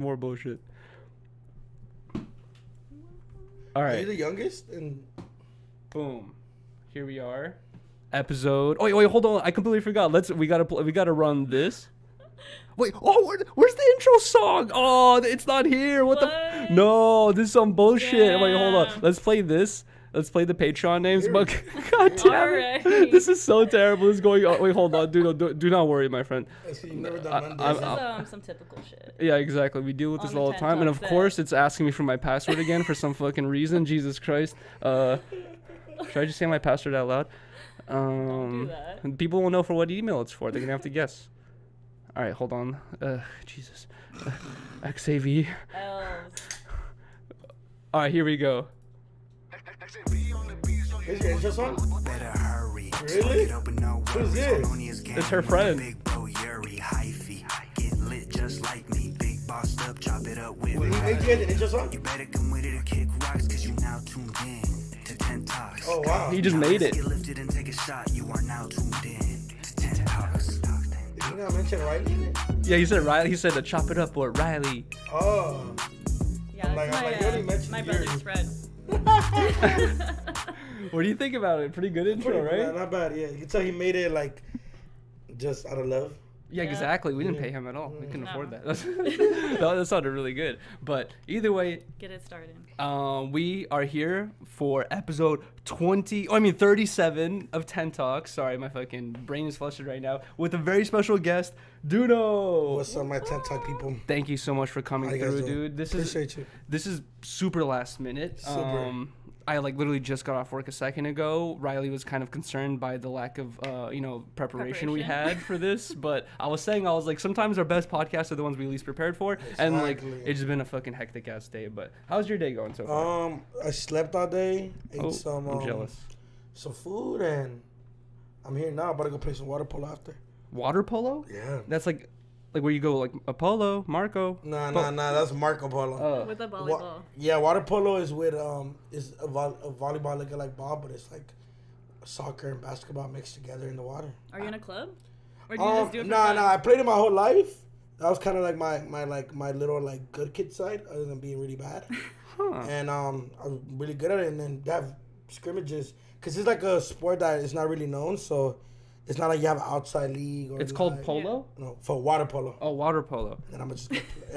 More bullshit. All right. Are you the youngest? And Boom. Here we are. Episode. Oh wait, hold on. I completely forgot. We gotta run this. Wait. Oh, where's the intro song? Oh, it's not here. What? No, this is some bullshit. Yeah. Wait, hold on. Let's play this. Let's play the Patreon names. But God damn it. Right. This is so terrible. This is going on. Wait, hold on. Do not worry, my friend. This is some typical shit. Yeah, exactly. We deal with this all the time. And of course, it's asking me for my password again for some fucking reason. Jesus Christ. Should I just say my password out loud? Don't do that. People will know for what email it's for. They're going to have to guess. All right, hold on. Jesus. XAV. All right, here we go. Is your intro song? Better hurry. Really? Who's this? It's her friend. Big bro Yuriy, hyphy. Get lit just like me. Big bossed up, chop it up with me. You make the intro song? You better come with it to kick rocks, cause you now tuned in to Tent Talks. Oh, wow. He just made it. Get lifted and take a shot. You are now tuned in to Tent Talks. Did you not mention Rylee? Yeah, he said Rylee. He said to chop it up with Rylee. Oh. Yeah, that's my brother's friend. What do you think about it? Pretty good intro, right? Not bad, yeah. You can tell he made it like just out of love. Yeah, exactly. We didn't pay him at all. We couldn't afford that. That sounded really good. But either way, get it started. We are here for episode 37 of Tent Talks. Sorry, my fucking brain is flustered right now. With a very special guest, DoKnow. What's up, my Tent Talk people? Thank you so much for coming through, dude. Appreciate you. This is super last minute. Super. I literally just got off work a second ago. Rylee was kind of concerned by the lack of preparation we had for this, but I was like sometimes our best podcasts are the ones we least prepared for, and like it's just been a fucking hectic ass day. But how's your day going so far? I slept all day, ate I'm jealous. Some food, and I'm here now. About to go play some water polo after. Water polo? Yeah. That's like where you go like Apollo, Marco. Nah. That's Marco Polo. With a volleyball. Yeah, water polo is with is a volleyball looking like ball, but it's like soccer and basketball mixed together in the water. Are you in a club? Or do you just do it for Nah. fun? I played it my whole life. That was kind of like my little like good kid side, other than being really bad. And I was really good at it. And then they have scrimmages, cause it's like a sport that is not really known, so. It's not like you have an outside league. Or it's called polo? No, for water polo. Oh, water polo. And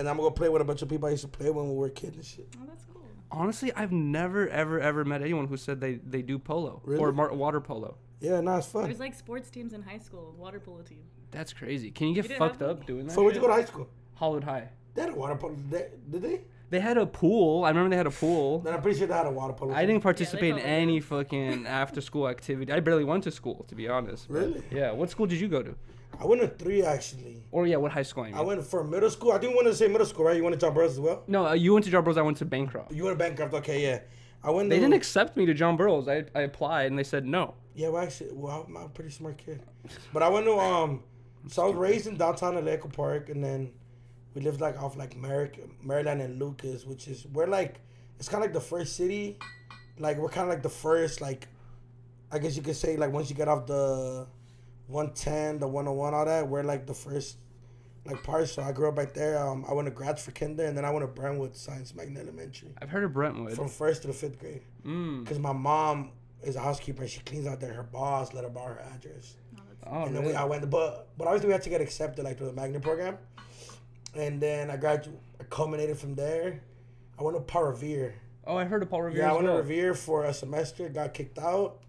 I'm gonna play with a bunch of people I used to play when we were kids and shit. Oh, that's cool. Honestly, I've never ever met anyone who said they do polo or water polo. Yeah, no, it's fun. There's like sports teams in high school, water polo team. That's crazy. Can you get fucked up doing that? So where'd you go to high school? Hollowed High. They had a water polo. Did they? They had a pool. I remember they had a pool. Then I'm pretty sure they had a water polo. I didn't participate in any fucking after school activity. I barely went to school, to be honest. Really? Yeah. What school did you go to? I went to 3 actually. Or what high school? I went for middle school. I think we went to the same middle school, right? You went to John Burroughs as well? No, you went to John Burroughs. I went to Bancroft. You went to Bancroft. Okay, yeah. They didn't accept me to John Burroughs. I applied and they said no. Yeah, well, actually, I'm a pretty smart kid. But I went to so I was raised in downtown Echo Park, and then we lived like off like Maryland and Lucas, which is we're like it's kind of like the first city, like we're kind of like the first like, I guess you could say like once you get off the 110, the 101, all that, we're like the first like part. So I grew up right there. I went to Gratz for kinder, and then I went to Brentwood Science Magnet Elementary. I've heard of Brentwood. From 1st to the 5th grade. Because my mom is a housekeeper and she cleans out there. Her boss let her borrow her address. Oh, and then really? I went, but obviously we had to get accepted like to the magnet program. And then I culminated from there. I went to Paul Revere. Oh, I heard of Paul Revere. Yeah, I went to Revere for a semester, got kicked out.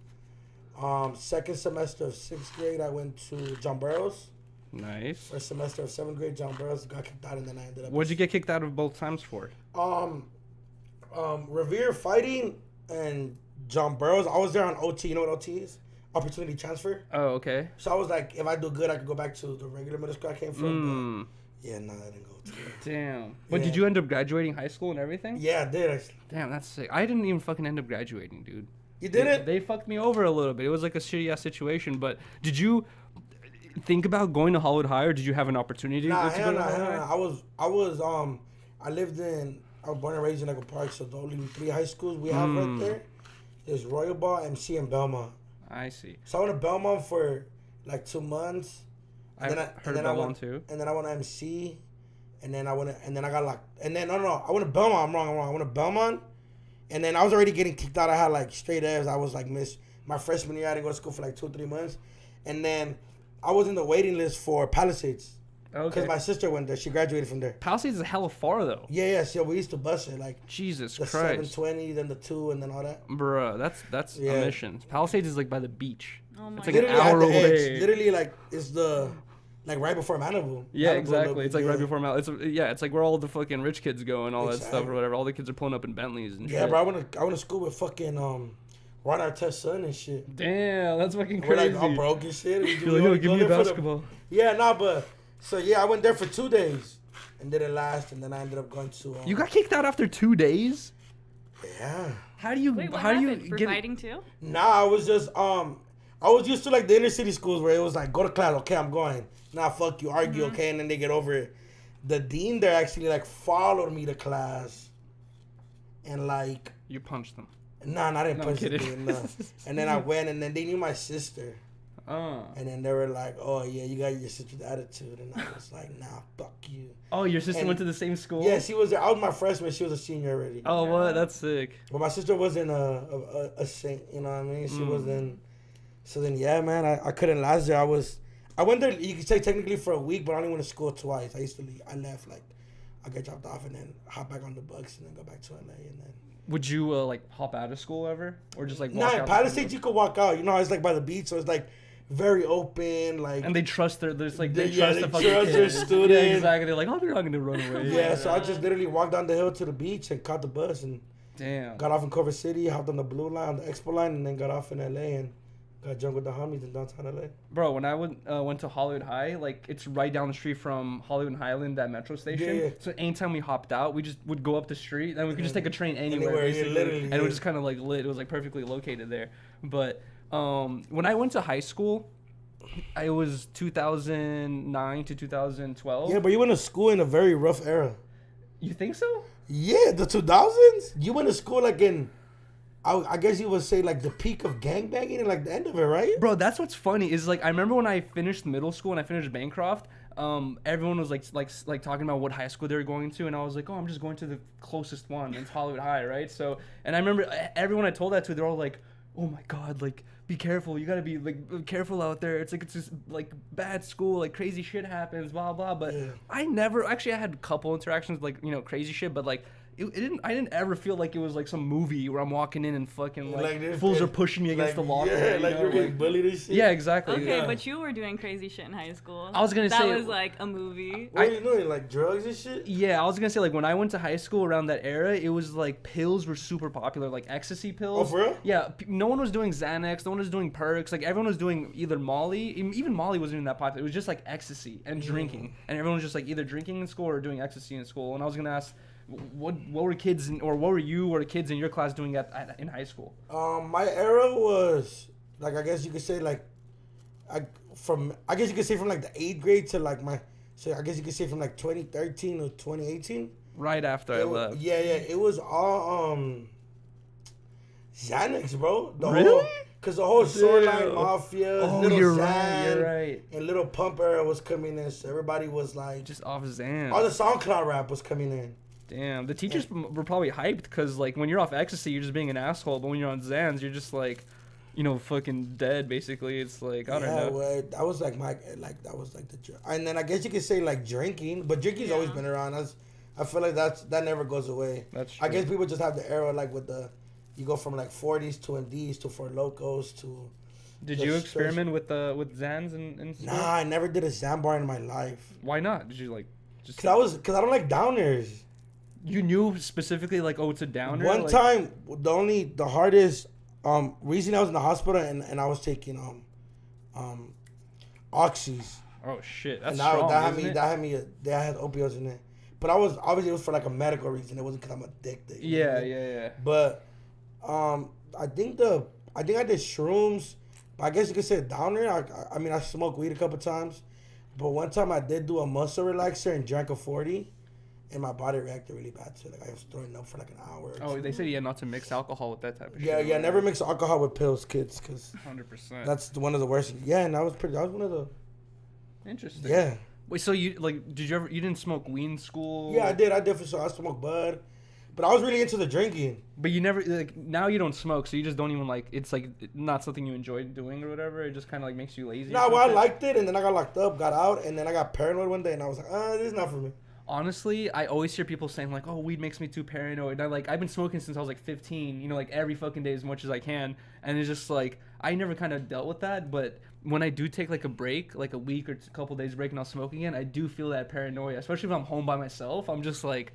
Second semester of 6th grade, I went to John Burroughs. Nice. First semester of 7th grade, John Burroughs, got kicked out, and then I ended up. What'd you get kicked out of both times for? Revere fighting and John Burroughs. I was there on OT. You know what OT is? Opportunity transfer. Oh, okay. So I was like, if I do good, I could go back to the regular middle school I came from. But I didn't go to it. Damn. But did you end up graduating high school and everything? Yeah, I did actually. Damn, that's sick. I didn't even fucking end up graduating, dude. You didn't? They fucked me over a little bit. It was like a shitty ass situation. But did you think about going to Hollowed High, or did you have an opportunity to go to Hollowed High? I was born and raised in Echo Park, so the only 3 high schools we have right there is Royal Ball, MC, and Belmont. I see. So I went to Belmont for like 2 months. I heard of Belmont too. And then I went to MC, and then I got locked. And then no, I went to Belmont. I'm wrong. I went to Belmont, and then I was already getting kicked out. I had like straight F's. I was like missed my freshman year. I didn't go to school for like 2 or 3 months, and then I was in the waiting list for Palisades. Okay. Because my sister went there. She graduated from there. Palisades is hella far though. Yeah. So we used to bus it like Jesus the Christ. 720, then the 2, and then all that. Bruh, that's a mission. Palisades is like by the beach. Oh my It's like God. an Literally hour at the away. edge. Literally like it's the like right before Malibu. Yeah, Malibu exactly. It's like right yeah. before Malibu. It's like where all the fucking rich kids go and all that stuff or Exactly. whatever. All the kids are pulling up in Bentleys and Yeah, shit. bro. I went to school with fucking Ron Artest's son and shit. Damn, that's fucking We're crazy. like all broke and shit. We You're like, yo, only give go me a there for the- basketball. Yeah, nah, but so yeah, I went there for 2 days and didn't last, and then I ended up going to. You got kicked out after 2 days? Yeah. How do you Wait, what how do happened? you For get fighting too? Nah, I was just I was used to like the inner city schools where it was like go to class, okay, I'm going. Nah, fuck you, argue, okay, and then they get over it. The dean there actually like followed me to class, and like you punched them? nah, I didn't No, I'm punch the kidding. dean, no. And then I went, and then they knew my sister. And then they were like, "Oh yeah, you got your sister's attitude," and I was like, "Nah, fuck you." Oh, your sister And- went to the same school? Yeah, she was there. I was my freshman. She was a senior already. Oh, what? That's sick. But my sister wasn't a saint. You know what I mean? She wasn't. So then, yeah, man, I couldn't last there. I went there. You could say technically for a week, but I only went to school twice. I used to leave. I left like, I got dropped off and then hop back on the bus and then go back to LA and then. Would you like hop out of school ever, or just like walk Nah, out in the Palisades front you could walk out. You know, it's like by the beach, so it's like very open. Like door? And they trust there's like they Yeah, trust the they fucking trust their kids. student. Yeah, exactly. They're like, oh, they're not gonna run away. yeah, so I just literally walked down the hill to the beach and caught the bus and Damn. got off in Culver City, hopped on the blue line, on the Expo line, and then got off in LA and got drunk with the homies in downtown LA. Bro, when I went to Hollywood High, like it's right down the street from Hollywood and Highland, that metro station. Yeah. So anytime we hopped out, we just would go up the street, then we could just take a train anywhere, Anywhere, yeah, basically. literally, and it yeah. was just kind of like lit. It was like perfectly located there. But when I went to high school, I was 2009 to 2012. Yeah, but you went to school in a very rough era. You think so? Yeah, the 2000s. You went to school like in, I guess you would say like the peak of gangbanging and like the end of it, right? Bro, that's what's funny is like I remember when I finished middle school and I finished Bancroft, everyone was like talking about what high school they were going to, and I was like, oh, I'm just going to the closest one. It's Hollywood High, right? So, and I remember everyone I told that to, they're all like, oh my god, like be careful, you gotta be like careful out there. It's just like bad school, like crazy shit happens, blah blah. But Yeah. I had a couple interactions like crazy shit, but like. I didn't ever feel like it was like some movie where I'm walking in and fucking like this fools kid- are pushing me against the locker. Yeah, you like know, you're getting like- bullied and shit. yeah, exactly. Okay, Yeah. but you were doing crazy shit in high school. I was gonna that say- was like a movie. What are you doing? Like drugs and shit? Yeah, I was gonna say like when I went to high school around that era, it was like pills were super popular, like ecstasy pills. Oh, for real? Yeah, no one was doing Xanax, no one was doing perks. Like everyone was doing either Molly, even Molly wasn't even that popular. It was just like ecstasy and drinking, and everyone was just like either drinking in school or doing ecstasy in school. And I was gonna ask, what were kids or what were you or the kids in your class doing in high school? My era was like I guess you could say like, from like the 8th grade to like I guess you could say from like 2013 to 2018. Right after I left. Yeah, it was all Xanax, bro. Really? Because the whole Shoreline Damn. Mafia, Oh, Little you're Xan, right. and Little Pump era was coming in, so everybody was like, Just off Xan. all the SoundCloud rap was coming in. Damn, the teachers were probably hyped because like when you're off ecstasy, you're just being an asshole, but when you're on Xans, you're just like, fucking dead. Basically, it's like I don't know. Well, that was like that was like the, and then I guess you could say like drinking, but drinking's always been around. I feel like that never goes away. That's I true. guess people just have the era like with you go from like 40s to NDs to Four Locos to. Did just you straight- experiment with Xans in school? Nah, I never did a Xan bar in my life. Why not? Did you like just? Cause I don't like downers. You knew specifically like, oh, it's a downer. One like, time, the hardest reason I was in the hospital and I was taking oxys. Oh shit, that's And strong. that had me they had opioids in it. But I was obviously it was for like a medical reason. It wasn't because I'm addicted. you know what I mean? Yeah. But I think I did shrooms. I guess you could say a downer. I mean I smoked weed a couple times, but one time I did do a muscle relaxer and drank a 40, and my body reacted really bad to it. Like I was throwing up for like an hour. Or Oh, two. they said not to mix alcohol with that type of Yeah, shit. yeah. Never mix alcohol with pills, kids, because 100%. that's one of the worst. Yeah, and that was one of the. Interesting. Yeah. Wait, so you like? Did you ever? You didn't smoke weed in school? Yeah, I did. I did for sure. I smoked bud, but I was really into the drinking. But you never like now you don't smoke, so you just don't even like. It's like not something you enjoy doing or whatever. It just kind of like makes you lazy. No, well, I liked it, and then I got locked up, got out, and then I got paranoid one day, and I was like, this is not for me. Honestly, I always hear people saying like, "Oh, weed makes me too paranoid." And I've been smoking since I was like 15. You know, like every fucking day as much as I can, and it's just like I never kind of dealt with that. But when I do take like a break, like a week or a couple days break, and I'll smoke again, I do feel that paranoia. Especially if I'm home by myself, I'm just like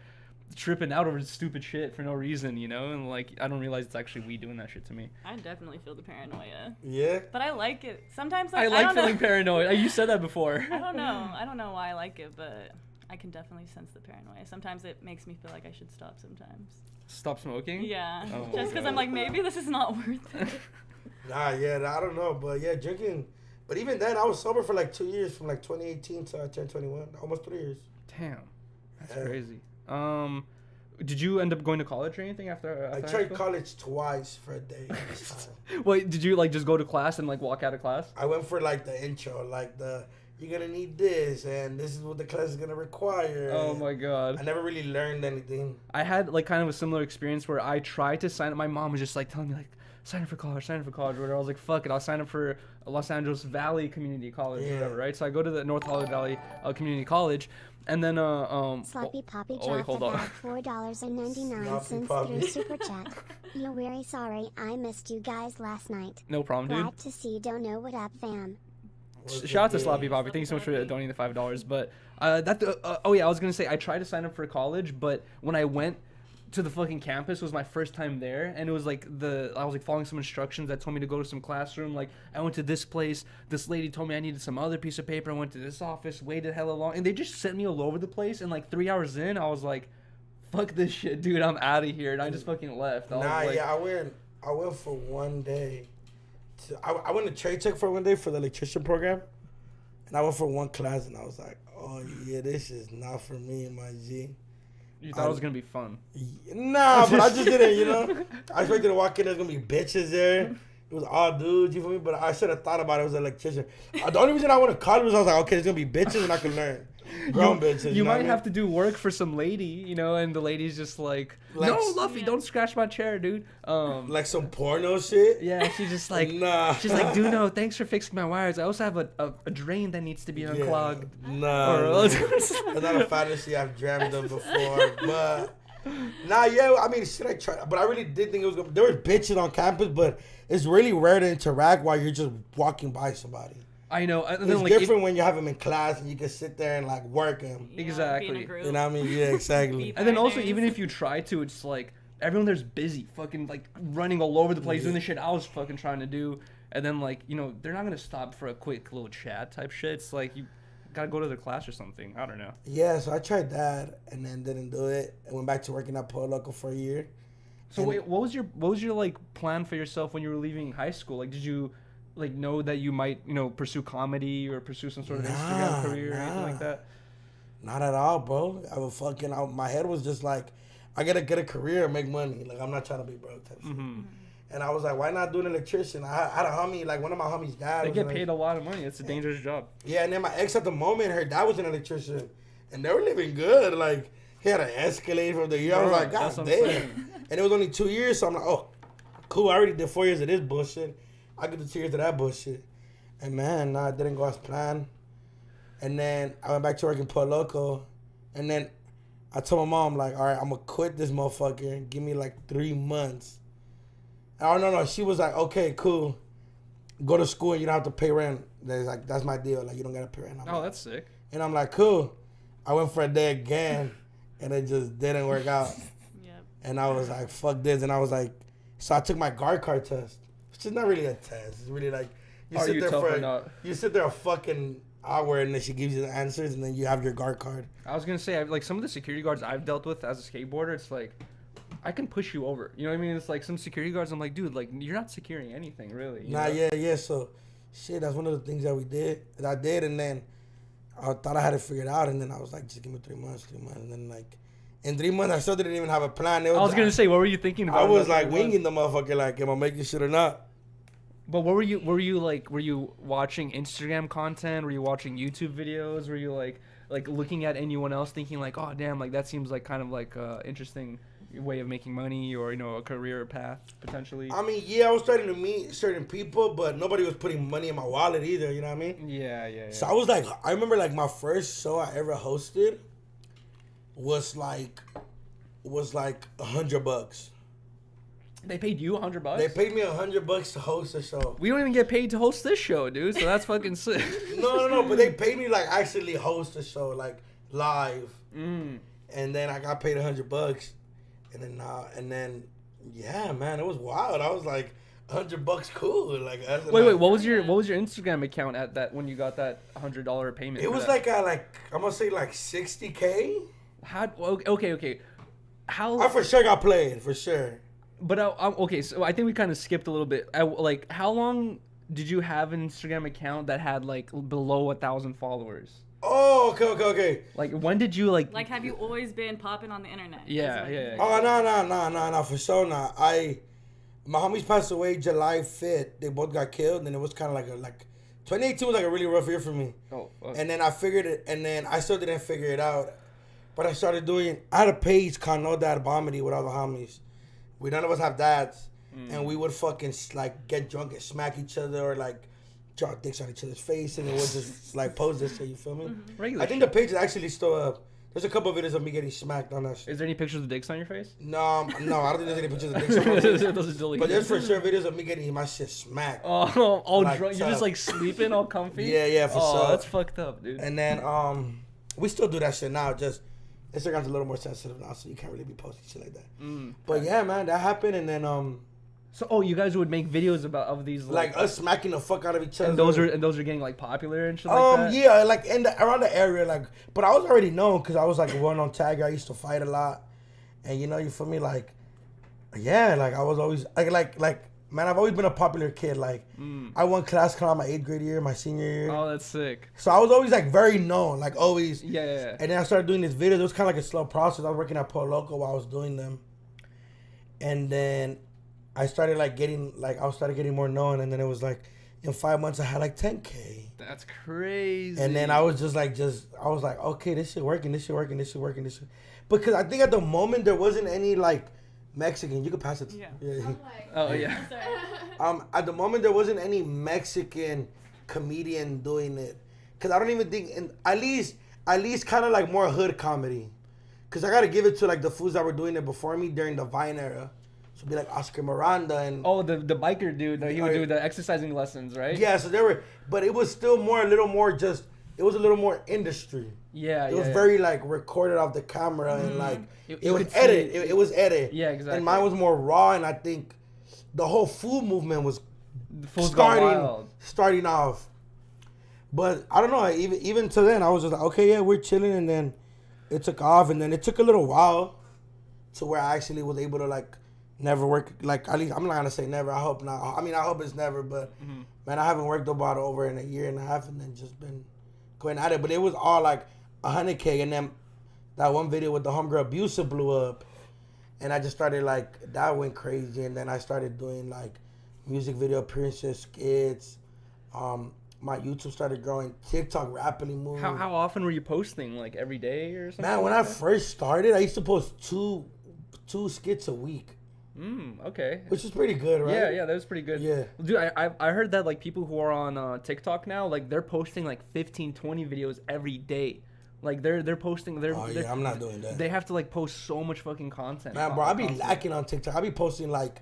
tripping out over stupid shit for no reason, you know. And like I don't realize it's actually weed doing that shit to me. I definitely feel the paranoia. Yeah. But I like it. Sometimes I like, like don't know. feeling paranoid. You said that before. I don't know. I don't know why I like it, but I can definitely sense the paranoia. Sometimes it makes me feel like I should stop sometimes. Stop smoking? Yeah. Oh, Just because God. I'm like, maybe this is not worth it. Nah, yeah, I don't know, but yeah, drinking. But even then, I was sober for like 2 years, from like 2018 to I turned 21, almost 3 years. Damn, that's Yeah. crazy. Did you end up going to college or anything after? I high tried school? college twice for a day. Wait, did you like just go to class and like walk out of class? I went for like the intro, like you're gonna need this, and this is what the class is gonna require. Oh my god. I never really learned anything. I had like kind of a similar experience where I tried to sign up. My mom was just like telling me like sign up for college, or whatever. I was like, fuck it, I'll sign up for Los Angeles Valley Community College, or whatever, right? So I go to the North Hollywood Valley Community College, and then Sloppy Poppy oh, wait, dropped hold on. about $4.99 Sloppy through Poppy. Super Chat. Yuriy, sorry I missed you guys last night. no problem, dude. Glad to see DoKnow what up, fam. Shout out to Sloppy Poppy. Thank you so much for donating the $5. But oh yeah, I was gonna say I tried to sign up for college, but when I went to the fucking campus, it was my first time there, and it was like I was like following some instructions that told me to go to some classroom. Like I went to this place, this lady told me I needed some other piece of paper. I went to this office, waited hella long, and they just sent me all over the place. And like 3 hours in, I was like, "Fuck this shit, dude! I'm out of here!" And I just fucking left. I was Nah, like, yeah, I went for one day. I went to trade tech for one day for the electrician program, and I went for one class, and I was like, oh yeah, this is not for me, my G. You thought it was gonna be fun. Nah, but I just didn't, you know. I expected to walk in, there's gonna be bitches there. It was all dudes, you feel me? But I should have thought about it as an electrician. The only reason I went to college was I was like, okay, there's gonna be bitches and I can learn. Grown bitches. You know what might I have mean? to do work for some lady, you know, and the lady's just like, Like- no, Luffy, Yeah. don't scratch my chair, dude. Like some porno shit. Yeah, she's just like, Nah. she's like, DoKnow, thanks for fixing my wires. I also have a drain that needs to be unclogged. Nah, Or- it's not a fantasy I've dreamed of before, but nah, yeah. I mean, shit, I tried, but I really did think it was gonna. There were bitches on campus, but it's really rare to interact while you're just walking by somebody. I know. And It's then, like, different when you have them in class and you can sit there and like work them. You know, be in Exactly. a group. You know what I mean? Yeah, exactly. and then also, Partners. even if you try to, it's like everyone there's busy, fucking like running all over the place doing the shit I was fucking trying to do. And then like, you know, they're not gonna stop for a quick little chat type shit. It's like you gotta go to their class or something. I don't know. Yeah, so I tried that and then didn't do it. I went back to working at Polo for a year. So And- wait, what was your like plan for yourself when you were leaving high school? Like, did you like know that you might, you know, pursue comedy or pursue some sort of Instagram career or anything like that? Not at all, bro. I was fucking out. My head was just like, I gotta get a career and make money. Like, I'm not trying to be broke type shit. Mm-hmm. And I was like, why not do an electrician? I had a homie, like one of my homies' dad. They was get an paid a lot of money. It's a dangerous job. Yeah, and then my ex at the moment, her dad was an electrician, and they were living good. Like, he had an Escalade from the year. I was Bro, like, that's God what I'm damn. saying. And it was only 2 years, so I'm like, oh, cool. I already did 4 years of this bullshit. I get the 2 years of that bullshit. And man, nah, it didn't go as planned. And then I went back to work in Puerto Loco, and then I told my mom, like, all right, I'm gonna quit this motherfucker and give me like 3 months. Oh no, she was like, okay, cool. Go to school and you don't have to pay rent. That's my deal. Like, you don't gotta pay rent. I'm Oh, like, that's sick. and I'm like, cool. I went for a day again, and it just didn't work out. Yep. And I was like, fuck this. And I was like, so I took my guard card test, which is not really a test. It's really like, Are you tough or not? you sit there a fucking hour, and then she gives you the answers, and then you have your guard card. I was gonna say, like some of the security guards I've dealt with as a skateboarder, it's like I can push you over. You know what I mean? It's like some security guards. I'm like, dude, like you're not securing anything really. you Nah, know? yeah. So, shit, that's one of the things that I did, and then I thought I had it figured out, and then I was like, just give me 3 months, and then like, in 3 months, I still didn't even have a plan. I was gonna say, what were you thinking about? I was in those like 3 months? winging the motherfucker, like, am I making shit or not? But what were you like? Were you watching Instagram content? Were you watching YouTube videos? Were you like looking at anyone else, thinking like, oh damn, like that seems like kind of like interesting way of making money, or a career path potentially? I mean, yeah, I was starting to meet certain people, but nobody was putting money in my wallet either. You know what I mean? Yeah. So I was like, I remember like my first show I ever hosted was like $100. They paid you $100? They paid me $100 to host a show. We don't even get paid to host this show, dude. So that's fucking sick. No, but they paid me like actually host a show like live, and then I got paid $100, and then yeah, man, it was wild. I was like, $100 cool. Like wait, what was your Instagram account at that when you got that $100 payment? It was that? I'm gonna say like 60K. How? Okay. How? I for sure got played for sure. But okay, so I think we kind of skipped a little bit. Like, how long did you have an Instagram account that had like below 1,000 followers? Oh, okay. Like, when did you like? Like, have you always been popping on the internet? Yeah. Oh no, for sure not. My homies passed away July 5th. They both got killed, and it was kind of like 2018 was like a really rough year for me. Oh. Fuck. And then I figured it, and then I still didn't figure it out. But I started doing. I had a page called No Dad Bomedy with all the homies. None of us have dads, and we would fucking like get drunk and smack each other, or like draw dicks on each other's face, and it would just like pose this shit. You feel me? Regular I think the page is actually still up. There's a couple of videos of me getting smacked on that shit. Is there any pictures of dicks on your face? No, I don't think there's any pictures of dicks on my face. Those are deleted. But there's for sure videos of me getting my shit smacked. Oh, all Like, drunk. You're just like sleeping, all comfy. Yeah, for oh, sure. That's fucked up, dude. And then we still do that shit now. Just Instagram's a little more sensitive now, so you can't really be posting shit like that. But yeah, man, that happened, and then So, you guys would make videos of these like us smacking the fuck out of each other. and those are getting like popular and shit like that. Yeah, like around the area, like. But I was already known because I was like a well-known tagger. I used to fight a lot, and you feel me, like, yeah, like I was always like. Man, I've always been a popular kid. Like, I won class clown my 8th grade year, my senior year. Oh, that's sick. So I was always like very known, like always. Yeah. And then I started doing these videos. It was kind of like a slow process. I was working at Polo while I was doing them, and then I started getting more known. And then it was like, in 5 months I had like 10K. That's crazy. And then I was just like, okay, this shit working. Because I think at the moment there wasn't any like Mexican. You could pass it. Yeah. Oh yeah. At the moment there wasn't any Mexican comedian doing it, cause I don't even think, and at least kind of like more hood comedy, cause I gotta give it to like the fools that were doing it before me during the Vine era. So it'd be like Oscar Miranda and the biker dude. He would do the exercising lessons, right? yeah. So there were, but it was still a little more industry. Yeah. It was very like recorded off the camera and like it was could see edited. It was edited. Yeah, exactly. And mine was more raw, and I think the whole food movement was The fools got wild. starting off. But I don't know. Even to then, I was just like, okay, yeah, we're chilling, and then it took off, and then it took a little while to where I actually was able to like never work. Like, at least I'm not gonna say never. I hope not. I mean, I hope it's never. But man, I haven't worked about over in a year and a half, and then just been going at it. But it was all like 100K, and then that one video with the homegirl Abusive blew up, and I just started like, that went crazy, and then I started doing like music video appearances, skits. My YouTube started growing. TikTok rapidly moved. How often were you posting? Like every day or something? Man, when I first started, I used to post two skits a week. Okay. Which is pretty good, right? Yeah, that was pretty good. Yeah. Dude, I heard that like people who are on TikTok now, like they're posting like 15, 20 videos every day. Like they're posting. I'm not doing that. They have to like post so much fucking content. Man, bro, I be lacking on TikTok. I be posting like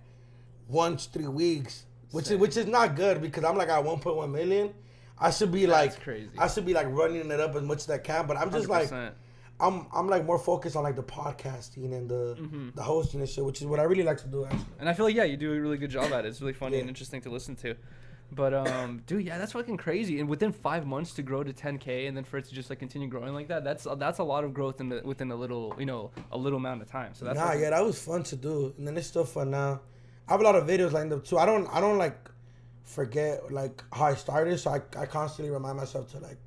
once 3 weeks, which is not good because I'm like at 1.1 million. I should be That's crazy. I should be like running it up as much as I can, but I'm just 100%. like I'm like more focused on like the podcasting and the hosting and shit, which is what I really like to do actually. And I feel like you do a really good job at it. It's really funny and interesting to listen to. But dude, yeah, that's fucking crazy. And within 5 months to grow to 10K, and then for it to just like continue growing like that, that's a lot of growth within a little amount of time. So that's that was fun to do, and then it's still fun now. I have a lot of videos lined up too. I don't like forget like how I started, so I constantly remind myself to like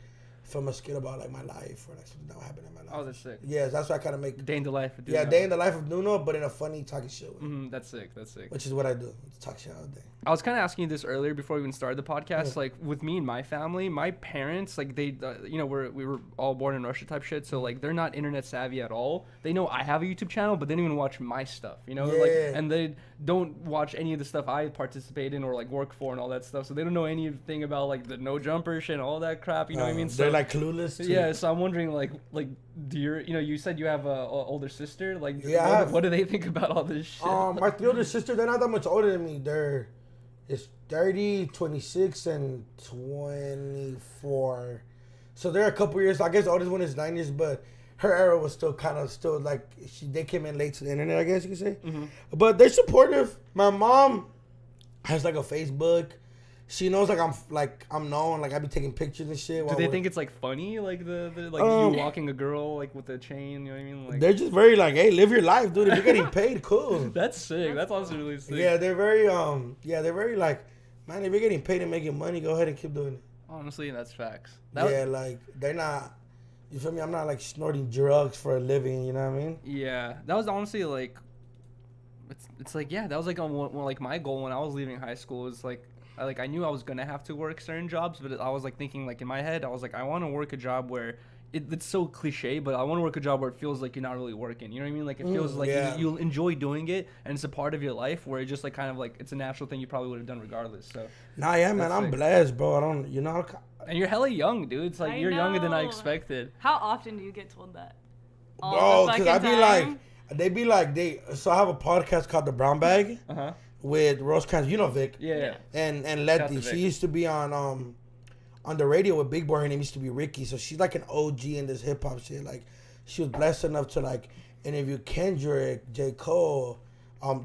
film a skit about like my life or like something that happened in my life. Oh, that's sick. Yeah, that's why I kind of make. Day in the life of DoKnow. Yeah, day in the life of DoKnow, but in a funny, talking shit way. That's sick. That's sick. Which is what I do. Talk shit all day. I was kind of asking you this earlier before we even started the podcast. Yeah. Like with me and my family, my parents, like they, you know, we were all born in Russia type shit. So like they're not internet savvy at all. They know I have a YouTube channel, but they don't even watch my stuff. You know, like, and they don't watch any of the stuff I participate in or like work for and all that stuff. So they don't know anything about like the no jumper shit and all that crap. You know what I mean? They're So, like clueless. Too. Yeah. So I'm wondering, like, do you said you have a older sister? Like, yeah, what do they think about all this shit? My 3 older sisters, they're not that much older than me. It's 30, 26, and 24. So they're a couple years. I guess the oldest one is 9 years, but her era was still like they came in late to the internet, I guess you could say. Mm-hmm. But they're supportive. My mom has like a Facebook. She knows like I'm known, like I be taking pictures and shit. Do they think it's like funny, like the like you walking a girl like with a chain? You know what I mean? Like they're just very like, hey, live your life, dude. If you're getting paid, cool. that's sick. That's also really sick. Yeah, they're very like, man, if you're getting paid and making money, go ahead and keep doing it. Honestly, that's facts. Like they're not. You feel me? I'm not like snorting drugs for a living. You know what I mean? Yeah, that was honestly like, it's like that was like like my goal when I was leaving high school was like. I knew I was gonna have to work certain jobs, but I was like thinking like in my head, I was like, I want to work a job where it's so cliche, but I want to work a job where it feels like you're not really working. You know what I mean? Like it feels like you'll enjoy doing it, and it's a part of your life where it's just like kind of like it's a natural thing you probably would have done regardless. So. Nah, yeah, man, I'm blessed, bro. I don't, you know. And you're hella young, dude. It's like you're younger than I expected. How often do you get told that? Bro, because I be like, so I have a podcast called The Brown Bag. With Rosecrans, you know Vic. Yeah. And Letty. She used to be on the radio with Big Boy. Her name used to be Ricky. So she's like an OG in this hip hop shit. Like she was blessed enough to like interview Kendrick, J. Cole,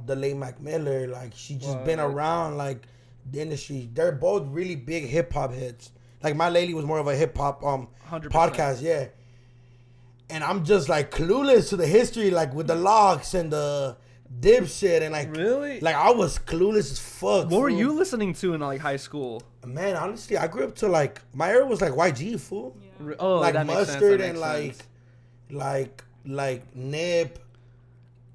the late Mac Miller. Like she just been around like the industry. They're both really big hip hop hits. Like my lady was more of a hip hop 100%. podcast, yeah. And I'm just like clueless to the history, like with the locks and the Dipshit and like really like I was clueless as fuck. What were you listening to in like high school? Man, honestly, I grew up to like my era was like YG, fool. Yeah. Oh, like that Mustard makes sense. and like Nip.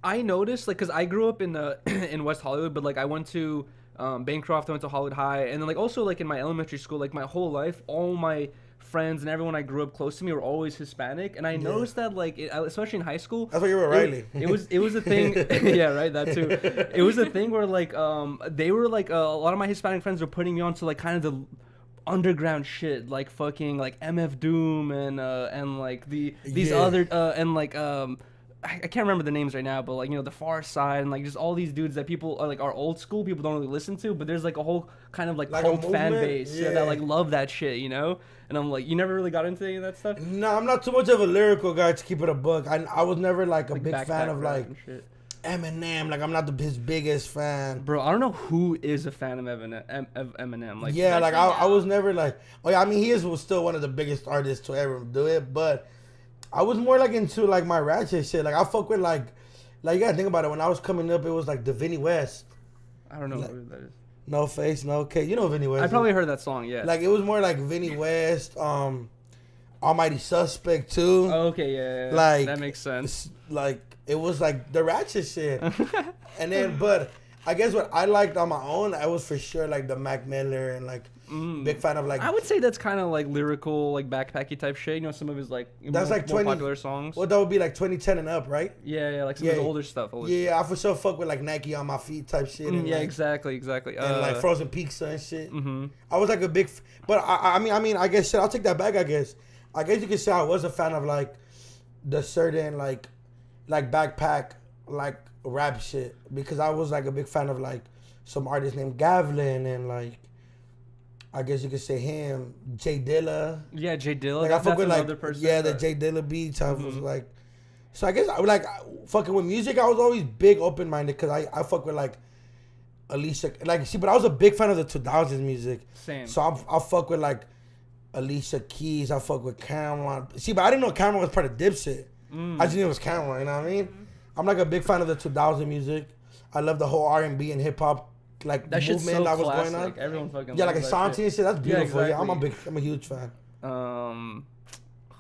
I noticed like because I grew up in in West Hollywood, but like I went to Bancroft, I went to Hollywood High, and then like also like in my elementary school, like my whole life, all my friends and everyone I grew up close to me were always Hispanic, and I noticed that like especially in high school. That's why you were Rylee. It was a thing. Yeah, right. That too. It was a thing where like they were like a lot of my Hispanic friends were putting me on to like kind of the underground shit, like fucking like MF Doom and like these other and like I can't remember the names right now, but like, you know, the Far Side and like just all these dudes that people are like our old school people don't really listen to, but there's like a whole kind of like cult fan base that like love that shit, you know? And I'm like, you never really got into any of that stuff? No, I'm not too much of a lyrical guy to keep it a book. I was never like a big fan of like Eminem. Like I'm not his biggest fan. Bro, I don't know who is a fan of Eminem. Like yeah, like I was never like, oh yeah, I mean he was still one of the biggest artists to ever do it, but I was more like into like my ratchet shit. Like I fuck with like you gotta think about it. When I was coming up, it was like the Vinny West. I don't know who that is. No Face, No Case. You know Vinny West. I probably heard that song. Yeah. Like it was more like Vinny West, Almighty Suspect too. Oh, okay, yeah. Like that makes sense. Like it was like the ratchet shit. And then, but I guess what I liked on my own, I was for sure like the Mac Miller and like big fan of like. I would say that's kind of like lyrical, like backpacky type shit. You know, some of his like that's like 20 popular songs. Well, that would be like 2010 and up, right? Yeah, like some of his older stuff. I for sure fuck with like Nike on my feet type shit. And yeah, like, exactly. And like Frozen Pizza and shit. Mm-hmm. I was like a big, but I mean, I guess shit. I'll take that back. I guess you could say I was a fan of like the certain like backpack like rap shit because I was like a big fan of like some artist named Gavlin and like I guess you could say him, Jay Dilla. Yeah, Jay Dilla. Like I fuck with like the Jay Dilla beats. I was like, so I guess I like fucking with music. I was always big open minded because I fuck with like Alicia. Like see, but I was a big fan of the 2000s music. Same. So I fuck with like Alicia Keys. I fuck with Cameron. See, but I didn't know Cameron was part of Dipshit. I just knew it was Cameron. You know what I mean? I'm like a big fan of the 2000 music. I love the whole R&B and hip hop like that movement so that was classic. going on. Everyone fucking like loves Ashanti and shit. That's beautiful. Yeah, exactly. I'm a huge fan.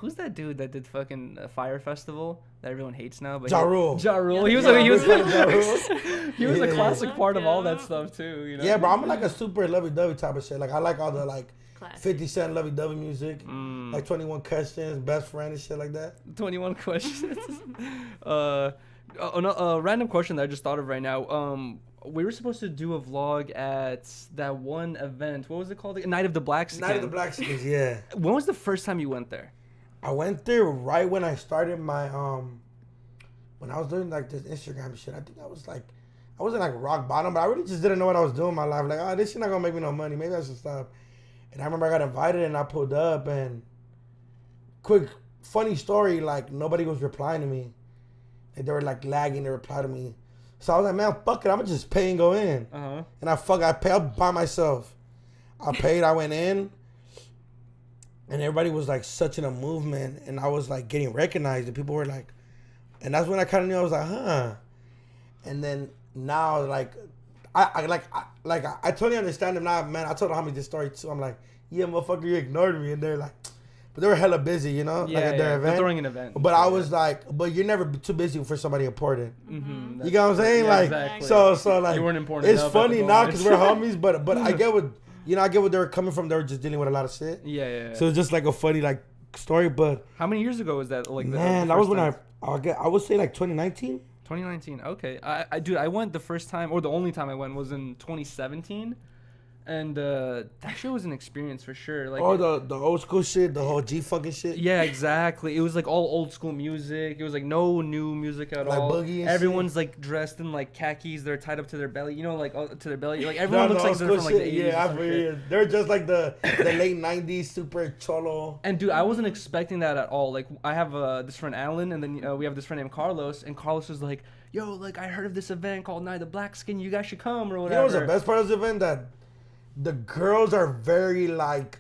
who's that dude that did fucking Fire Festival that everyone hates now? But Ja Rule. Ja Rule. Yeah. He was Ja like he was Rule. Ja Rule. he was a Yeah. classic part of all that Yeah. stuff too. You know. Yeah, bro, I'm like a super lovey-dovey type of shit. Like I like all the like Classic. 50 Cent lovey-dovey music, Mm. like 21 Questions, Best Friend and shit like that. 21 questions. Random question that I just thought of right now. We were supposed to do a vlog at that one event. What was it called? Night of the Blaxican. Night of the Blaxicans, yeah. When was the first time you went there? I went there right when I started my when I was doing like this Instagram shit. I think I wasn't like rock bottom, but I really just didn't know what I was doing in my life. Like, oh, this shit not gonna make me no money. Maybe I should stop. And I remember I got invited and I pulled up and quick funny story, like nobody was replying to me. And they were like lagging to reply to me. So I was like, man, fuck it, I'ma just pay and go in. Uh-huh. And I paid up by myself. I paid, I went in, and everybody was like such in a movement, and I was like getting recognized, and people were like, and that's when I kind of knew. I was like, huh. And then now, like, I totally understand them now, man. I told Homie this story too. I'm like, yeah, motherfucker, you ignored me, and they're like, but they were hella busy, you know, like at their event. They're throwing an event. But I was like, but you're never too busy for somebody important. Mm-hmm. You get what I'm saying? Yeah, like, exactly. so like, You weren't important it's enough at funny the now moment. because we're homies, but I get what, I get what they were coming from. They were just dealing with a lot of shit. Yeah. So it's just like a funny like story, but How many years ago was that? Like, man, the that was first when time? I would say like 2019. 2019. Okay. I went the first time, or the only time I went was in 2017. And that shit was an experience for sure. Like, Oh, the old school shit, the whole G fucking shit. yeah, exactly. It was like all old school music. It was like no new music at Like all. Boogie and Everyone's like dressed in like khakis. They're tied up to their belly. You know, like to their belly. Like everyone No, looks the like old they're from school like the shit, 80s. yeah, or I some feel shit. you. They're just like the late 90s super cholo. And dude, I wasn't expecting that at all. Like I have this friend Alan, and then we have this friend named Carlos, and Carlos was like, "Yo, like I heard of this event called Night of the Blaxican. You guys should come or You know whatever." what's the best part of this event? That the girls are very like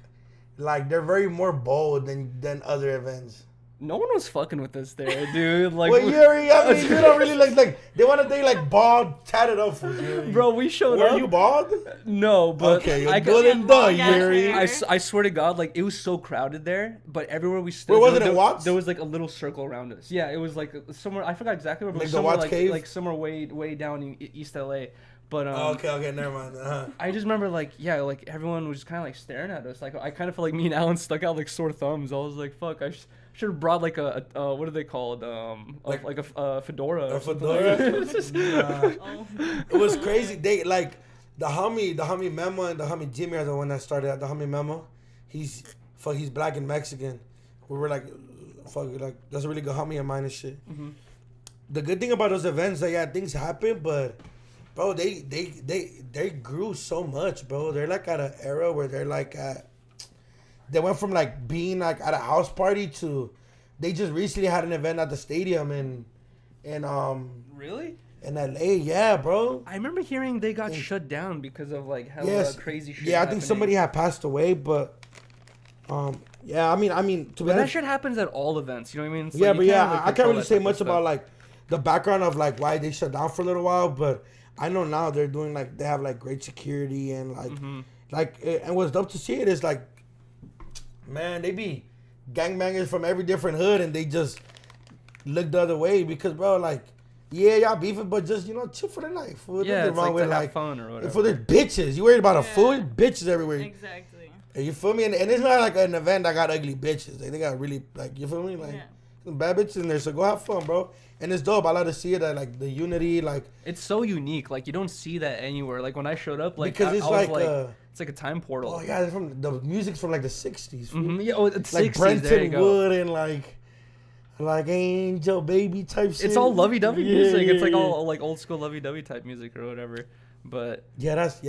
they're very more bold than other events. No one was fucking with us there, dude. Like, Well, Yuri, I mean, you don't really like they want to think like bald, tatted up for Yuri. bro, we showed Were up. you bald? No, but Okay, you're I good could- and done, Yeah, Yuri. fair. I swear to God, like it was so crowded there, but everywhere we stood, Where was there, it, in there- Watts? there was like a little circle around us. Yeah, it was like somewhere, I forgot exactly where, but Like the somewhere Watts Cave? like somewhere way down in East LA. But Okay, never mind. I just remember like everyone was just kind of like staring at us. Like I kind of felt like me and Alan stuck out like sore thumbs. I was like, fuck, I should have brought like a what are they called? Like a fedora. A or something. fedora? Oh. It was crazy. They like the homie Memo and the homie Jimmy are the one that started. The homie Memo, he's black and Mexican. We were like, like that's a really good homie of mine and shit. Mm-hmm. The good thing about those events, that yeah, things happen, but bro, they grew so much, bro. They're like at an era where they're like they went from like being like at a house party to they just recently had an event at the stadium in Really? in LA. Yeah, bro. I remember hearing they got shut down because of like hella Yes. crazy shit. Yeah, I think happening. somebody had passed away, but yeah, I mean to be But that honest, shit happens at all events. You know what I mean? It's yeah, like, but you yeah, can't, like, I can't control really that say type of much stuff. about like the background of like why they shut down for a little while, but I know now they're doing like they have like great security and like and what's dope to see it is like, man, they be gangbangers from every different hood and they just look the other way because bro, like, yeah, y'all beefing, but just chill for the night. Fool. Yeah, Nothing it's like with to have fun or whatever. for the bitches, you worried about a Yeah. food? Bitches everywhere. Exactly. You feel me? And it's not like an event that got ugly bitches. Like, they got really like, you feel me? Like Yeah. some bad bitches in there. So go have fun, bro. And it's dope. I love to see it. That like the unity, like It's so unique. Like you don't see that anywhere. Like when I showed up, like because it's I was like, it's like a time portal. oh yeah, the music's from like the '60s. fool. Mhm. Yeah, it's Like 60s, there you Brenton go. Wood and like Angel Baby type shit. It's all lovey-dovey Yeah, music. It's yeah, like yeah. all like old school lovey-dovey type music or whatever. But that's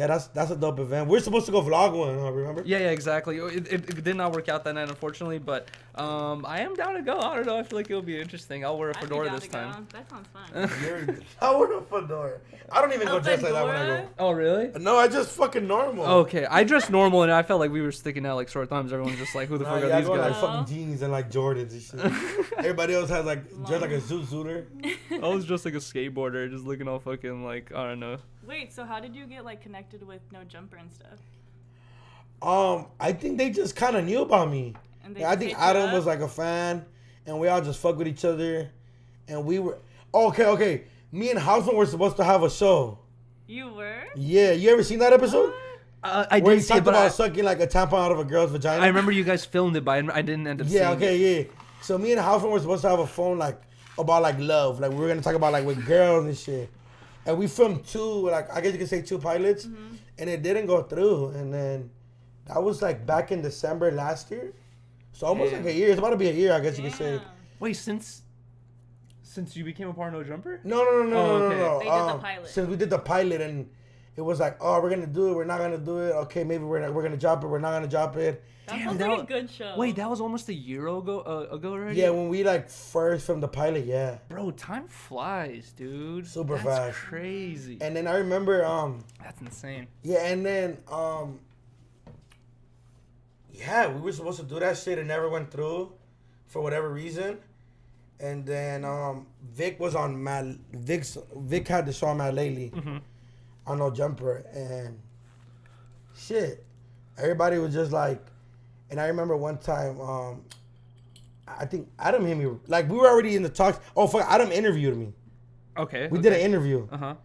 a dope event. We're supposed to go vlog one, remember? yeah, exactly. It did not work out that night, unfortunately. But I am down to go. I don't know. I feel like it'll be interesting. I'll wear a I'd be fedora down this to go. time. That sounds fun. I wear a fedora. I don't even go A dressed like that when I fedora? Oh, really? go. No, I just fucking normal. Okay, I dressed normal, and I felt like we were sticking out like sore thumbs. Everyone's just like, "Who the Nah, fuck yeah, I are these go in, guys?" like fucking jeans and like Jordans and shit. Everybody else has like dressed like a zoot zooter. I was just like a skateboarder, just looking all fucking like I don't know. Wait, so how did you get like connected with No Jumper and stuff? I think they just kind of knew about me. And I think Adam was like a fan, and we all just fuck with each other, and we were okay. Me and Houseman were supposed to have a show. You were? Yeah, you ever seen that episode? I Where did he see it, talked but about sucking like a tampon out of a girl's vagina. I remember you guys filmed it, but I didn't end up seeing it. Yeah. So me and Houseman were supposed to have a phone like about like love, like we were gonna talk about like with girls and shit, and we filmed 2, like I guess you could say 2 pilots, and it didn't go through, and then that was like back in December last year, so almost like a year. It's about to be a year, I guess you could say. Wait, since you became a part of No Jumper? No. okay. They did the pilot. Since we did the pilot, and it was like, oh, we're gonna do it, we're not gonna do it. Okay, maybe we're gonna drop it, we're not gonna drop it. That Damn, sounds that like was- a good show. Wait, that was almost a year ago already? Yeah, when we like first filmed the pilot, yeah. Bro, time flies, dude. Super That's fast. crazy. And then I remember, That's insane. yeah, and then yeah, we were supposed to do that shit and never went through for whatever reason. And then Vic was on Vic had the show on Mad Lately on No Jumper, and shit, everybody was just like, and I remember one time I think Adam hit me, like we were already in the talks. Oh fuck, Adam interviewed me. Okay. We did an interview. Uh-huh.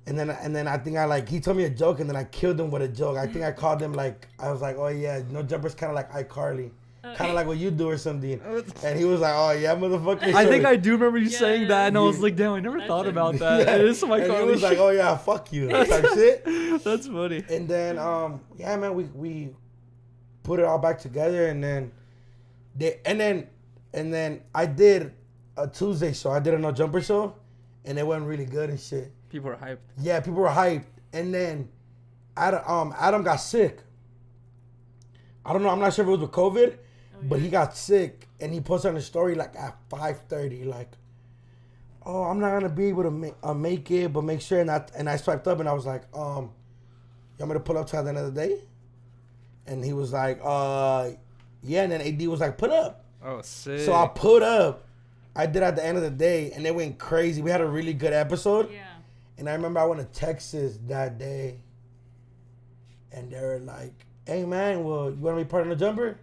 And then I think he told me a joke, and then I killed him with a joke. I think I called him like, I was like, oh yeah, No Jumper's kind of like iCarly. Kind of like what you do or something. And he was like, oh yeah, motherfucker. I think I do remember you saying Yeah. that, and I was like, damn, I never thought about that. Yeah. It is some And he iconic was like, shit. oh yeah, fuck you. Type shit. That's funny. And then, yeah, man, we put it all back together, and then I did a Tuesday show. I did a No Jumper show, and it went really good and shit. People are hyped. Yeah, people were hyped. And then Adam got sick. I don't know. I'm not sure if it was with COVID, but he got sick, and he posted on the story like at 5:30, like, oh, I'm not gonna be able to make it, but make sure. And I swiped up, and I was like, you want me to pull up till the end of the day? And he was like, yeah. And then AD was like, put up. Oh, sick. So I put up. I did at the end of the day, and it went crazy. We had a really good episode. Yeah. And I remember I went to Texas that day, and they were like, hey man, well, you want to be part of the jumper?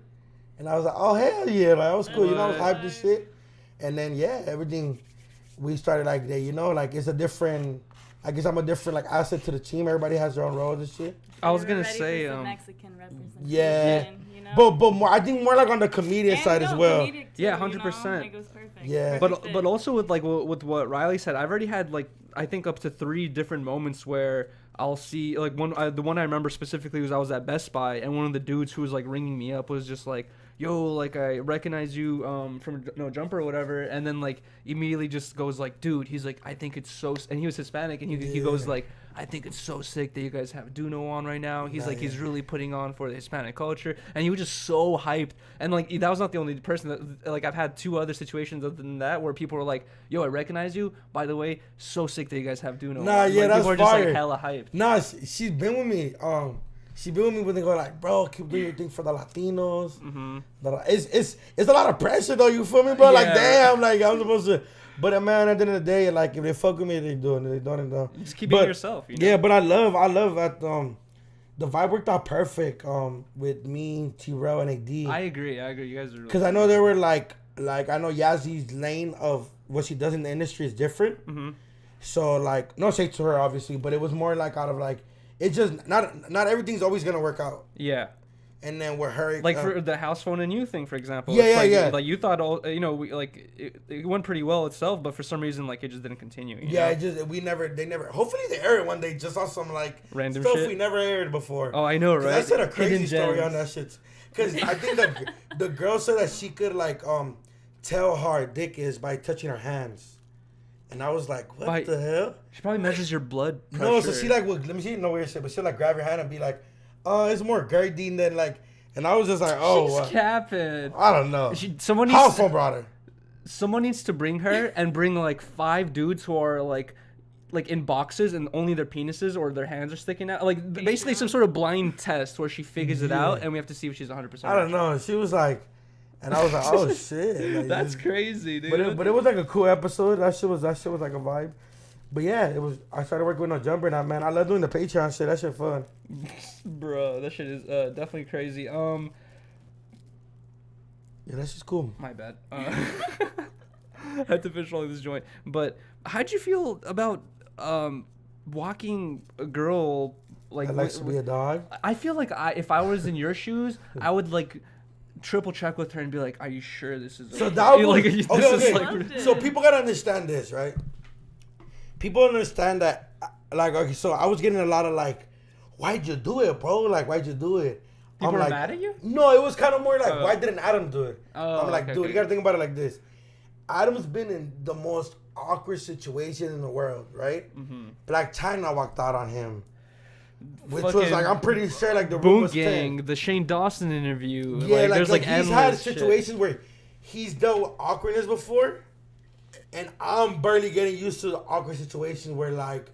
And I was like, oh hell yeah, like, that was cool. You know, I was hyped and shit. And then yeah, everything, we started like that, you know, like it's a different, I guess I'm a different like asset to the team. Everybody has their own roles and shit. I was We gonna were ready say, for some Mexican representation, Yeah. you know? But more, I think more like on the comedian And side as well. comedic too, Yeah, you know? 100%. Like, it was perfect. Yeah. But Perfect but fit. also with like with what Rylee said, I've already had like I think up to 3 different moments where I'll see like the one I remember specifically was I was at Best Buy, and one of the dudes who was like ringing me up was just like, yo, like I recognize you from No Jumper or whatever, and then like immediately just goes like, dude, he's like, I think it's so, and he was Hispanic, and he goes like, I think it's so sick that you guys have DoKnow on right now. He's like, he's really putting on for the Hispanic culture, and he was just so hyped. And like that was not the only person that, like, I've had 2 other situations other than that where people were like, yo, I recognize you, by the way, so sick that you guys have DoKnow. Nah, yeah, like, that's people are just fire. like hella hyped. Nah, she's been with me. She been with me when they go like, bro, keep doing your thing for the Latinos. Mm-hmm. It's a lot of pressure though. You feel me, bro? Like, Yeah. damn, like I'm supposed to. But man, at the end of the day, like if they fuck with me, they doing it. They don't know. Just keep being yourself. You know? Yeah, but I love that the vibe worked out perfect with me, T-Rel, and AD. I agree. You guys are really. Because I know they were like I know Yazzy's lane of what she does in the industry is different. Mm-hmm. So like, no shade to her, obviously, but it was more like out of like, it's just not everything's always gonna work out. Yeah. And then with her, Like for the house phone and you thing, for example. Yeah, it's yeah, like, yeah. Like you thought, it went pretty well itself, but for some reason, like it just didn't continue. You yeah, know? it just they never. Hopefully they air it one day, just on some like Random stuff shit? we never aired before. Oh, I know, right? I said a crazy Hidden story gems. on that shit. Because I think the girl said that she could like tell how her dick is by touching her hands. And I was like, what the hell? She probably measures your blood pressure. No, so she like would, let me see, no weird shit, but she'll like grab your hand and be like, it's more girthy than like, and I was just like, oh, She's capping. I don't know. Someone How needs phone brought her? Someone needs to bring her and bring like 5 dudes who are like in boxes and only their penises or their hands are sticking out. Like basically some sort of blind test where she figures it out and we have to see if she's 100%. I don't know. She was like, and I was like, oh shit. Like, That's crazy, dude. But it was like a cool episode. That shit was like a vibe. But yeah, it was. I started working with No Jumper now, man. I love doing the Patreon shit. That shit fun. Bro, that shit is definitely crazy. Yeah, that's just cool. My bad. I had to finish rolling this joint. But how'd you feel about walking a girl like? That likes to be a dog. I feel like if I was in your shoes, I would like triple check with her and be like, "Are you sure this is?" So that was like, okay. like- So people gotta understand this, right? People understand that, like, okay. So I was getting a lot of like, "Why'd you do it, bro? Like, why'd you do it?" People I'm were like, mad at you? No, it was kind of more like, why didn't Adam do it? Oh, I'm like, okay, dude, okay. you gotta think about it like this. Adam's been in the most awkward situation in the world, right? Mm-hmm. Black China walked out on him, which was Fucking like, I'm pretty sure like the room Boot was Gang, 10. the Shane Dawson interview. Yeah, like, there's like he's endless had shit. situations where he's dealt with awkwardness before, and I'm barely getting used to the awkward situation where like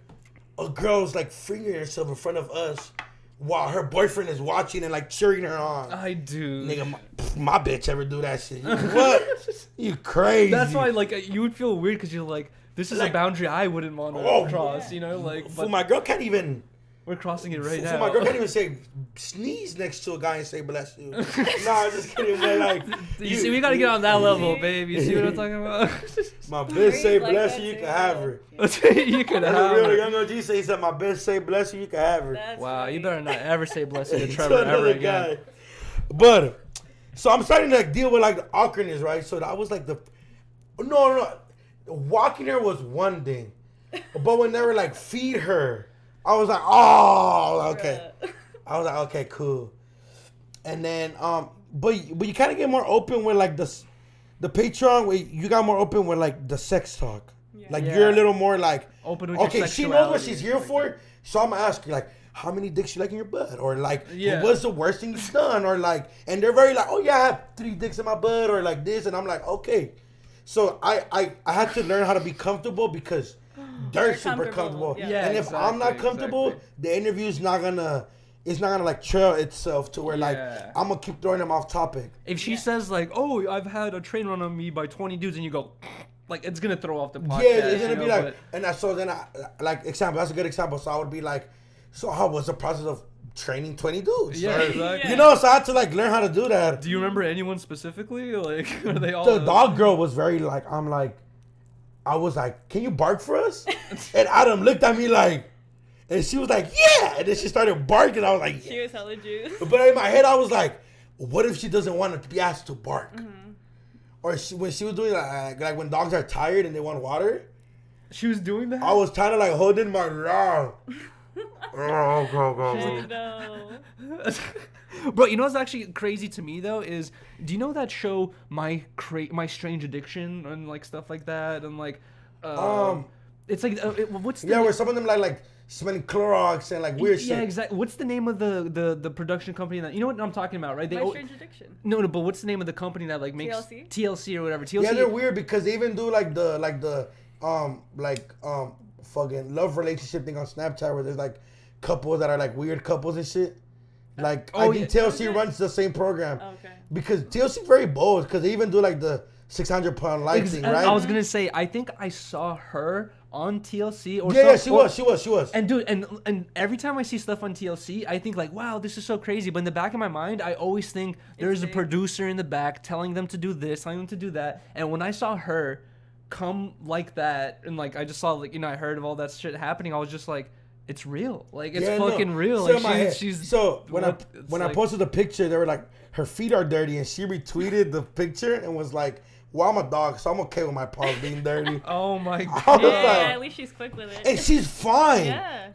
a girl's like fingering herself in front of us while her boyfriend is watching and like cheering her on. I do. Nigga, my bitch ever do that shit. You, what? You crazy. That's why, like, you would feel weird because you're like, this is Like- a boundary I wouldn't want to Oh, cross, you know? Like, Fool, but my girl can't even. we're crossing it right Fool, now. my girl can't even say sneeze next to a guy and say bless you. Nah, I'm just kidding. But like, You see, we gotta get on that level, babe. You see what I'm talking about? my bitch say Like bless that you, you too. can have her. You could That's have a real it. young OG say, he said, my bitch say bless you, you can have her. That's Wow, you right. better not ever say blessing to To Trevor ever another again. guy. But so I'm starting to like, deal with like the awkwardness, right? So that was like the no. Walking her was one thing, but when they were like feed her, I was like, oh, okay. I was like, okay, cool. And then but you kind of get more open with like the Patreon. Where you got more open with like the sex talk. Yeah. Like Yeah. you're a little more like Open with your okay, she knows what sexuality she's and here stuff for. like So I'm gonna ask you like, how many dicks you like in your butt, or like, Yeah. what's the worst thing you've done, or like, and they're very like, oh yeah, I have 3 dicks in my butt, or like this, and I'm like, okay. So I had to learn how to be comfortable because they're super comfortable, comfortable, yeah. and if I'm not exactly, comfortable, exactly. the interview's not gonna. It's not gonna like trail itself to where like Yeah. I'm gonna keep throwing them off topic. If she says like, "Oh, I've had a train run on me by 20 dudes," and you go, like, it's gonna throw off the podcast. Yeah, it's gonna you be know, like, but- and so then I like example. That's a good example. So I would be like, so how was the process of training 20 dudes? Yeah, Or, exactly. You know, so I had to like learn how to do that. Do you remember anyone specifically? Like, are they all The dog girl was very like, I was like, can you bark for us? And Adam looked at me like, and she was like, yeah. And then she started barking. I was like, She yeah. was hella juice. But in my head, I was like, what if she doesn't want to be asked to bark? Or when she was doing like when dogs are tired and they want water, She was doing that. I was kind of like holding my mouth. I know. Bro, you know what's actually crazy to me though is, do you know that show My Strange Addiction and like stuff like that and like, it's like what's the Yeah, where some of them like smelling Clorox and like weird shit. Yeah, exactly. What's the name of the production company that, you know what I'm talking about, right? My Strange Addiction. No, but what's the name of the company that like makes TLC? TLC or whatever? TLC. Yeah, they're weird because they even do like the fucking love relationship thing on Snapchat where there's like couples that are like weird couples and shit. Like I think TLC Okay. runs the same program. Okay. Because TLC very bold because they even do like the 600-pound light thing, right? I was gonna say, I think I saw her on TLC or yeah, some- she was. And dude, and every time I see stuff on TLC, I think like, wow, this is so crazy. But in the back of my mind, I always think there's a fake. producer in the back telling them to do this, telling them to do that. And when I saw her come like that, and like I just saw like, you know, I heard of all that shit happening, I was just like, it's real. Like it's Yeah, no. fucking real. So Like in my head- she's so when what- it's I like- posted the picture, they were like, her feet are dirty, and she retweeted the picture and was like, well, I'm a dog, so I'm okay with my paws being dirty. Oh my I god. was Yeah, like- at least she's quick with it. And she's fine. Yeah.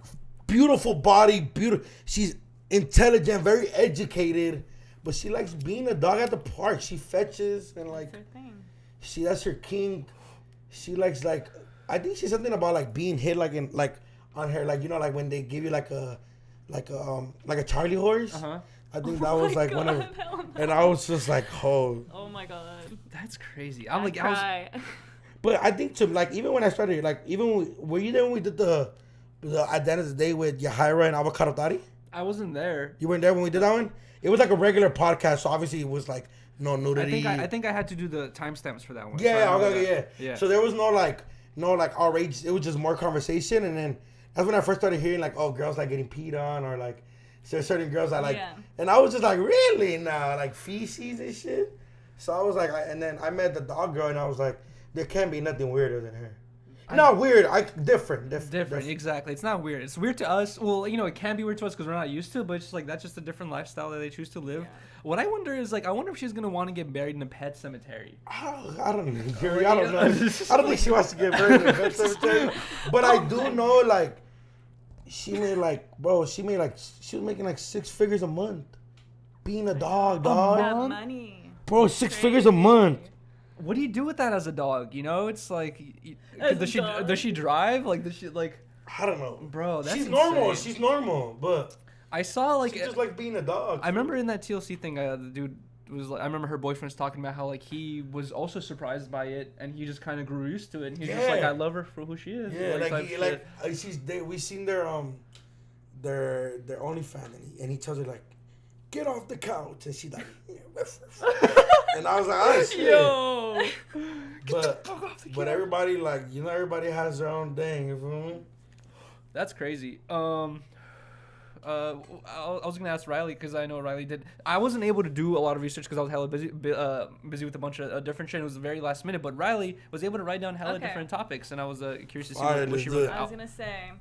Beautiful body, beautiful. She's intelligent, very educated, but she likes being a dog at the park. She fetches and like That's her thing. that's her king. She likes like I think she's something about like being hit like in like on her like, you know, like when they give you like a Charlie horse. Uh-huh. I think that was like one of, God, hell no. and I was just like, oh. Oh my god. That's crazy. I'm I like, I was. cry. But I think to like even when I started like even were you there when we did the Identity Day with Yuriy and Avocado Tari? I wasn't there. You weren't there when we did that one? It was like a regular podcast, so obviously it was like no I nudity. think I had to do the timestamps for that one. Yeah, So I remember okay, that. yeah. So there was no like outrage. It was just more conversation, and then that's when I first started hearing like, oh, girls like getting peed on, or like there's certain girls I like, Yeah. and I was just like, really now, like feces and shit. So I was like, and then I met the dog girl, and I was like, there can't be nothing weirder than her. Not weird, different. Exactly. It's not weird. It's weird to us. Well, it can be weird to us because we're not used to it, but it's just like that's just a different lifestyle that they choose to live. Yeah. What I wonder is I wonder if she's gonna want to get buried in a pet cemetery. I don't know, Yuri. I don't know. I don't think she wants to get buried in a pet cemetery. But I do know, she was making like 6 figures a month. Being a dog. That money. Bro, 6 figures a month. What do you do with that as a dog? It's like, does she drive? Does she I don't know, bro. That's she's insane. normal. She's normal, but I saw she's just like being a dog. I remember in that TLC thing, the dude was I remember her boyfriend was talking about how he was also surprised by it, and he just kind of grew used to it. And he was just like, I love her for who she is. Yeah, we seen their OnlyFans, and he tells her get off the couch, and she's like, and I was like, oh shit. Yo. But everybody everybody has their own thing. You feel me? That's crazy. I was gonna ask Rylee because I know Rylee did. I wasn't able to do a lot of research because I was hella busy with a bunch of different shit. It was the very last minute, but Rylee was able to write down hella different topics, and I was curious to see what she wrote. I was gonna say,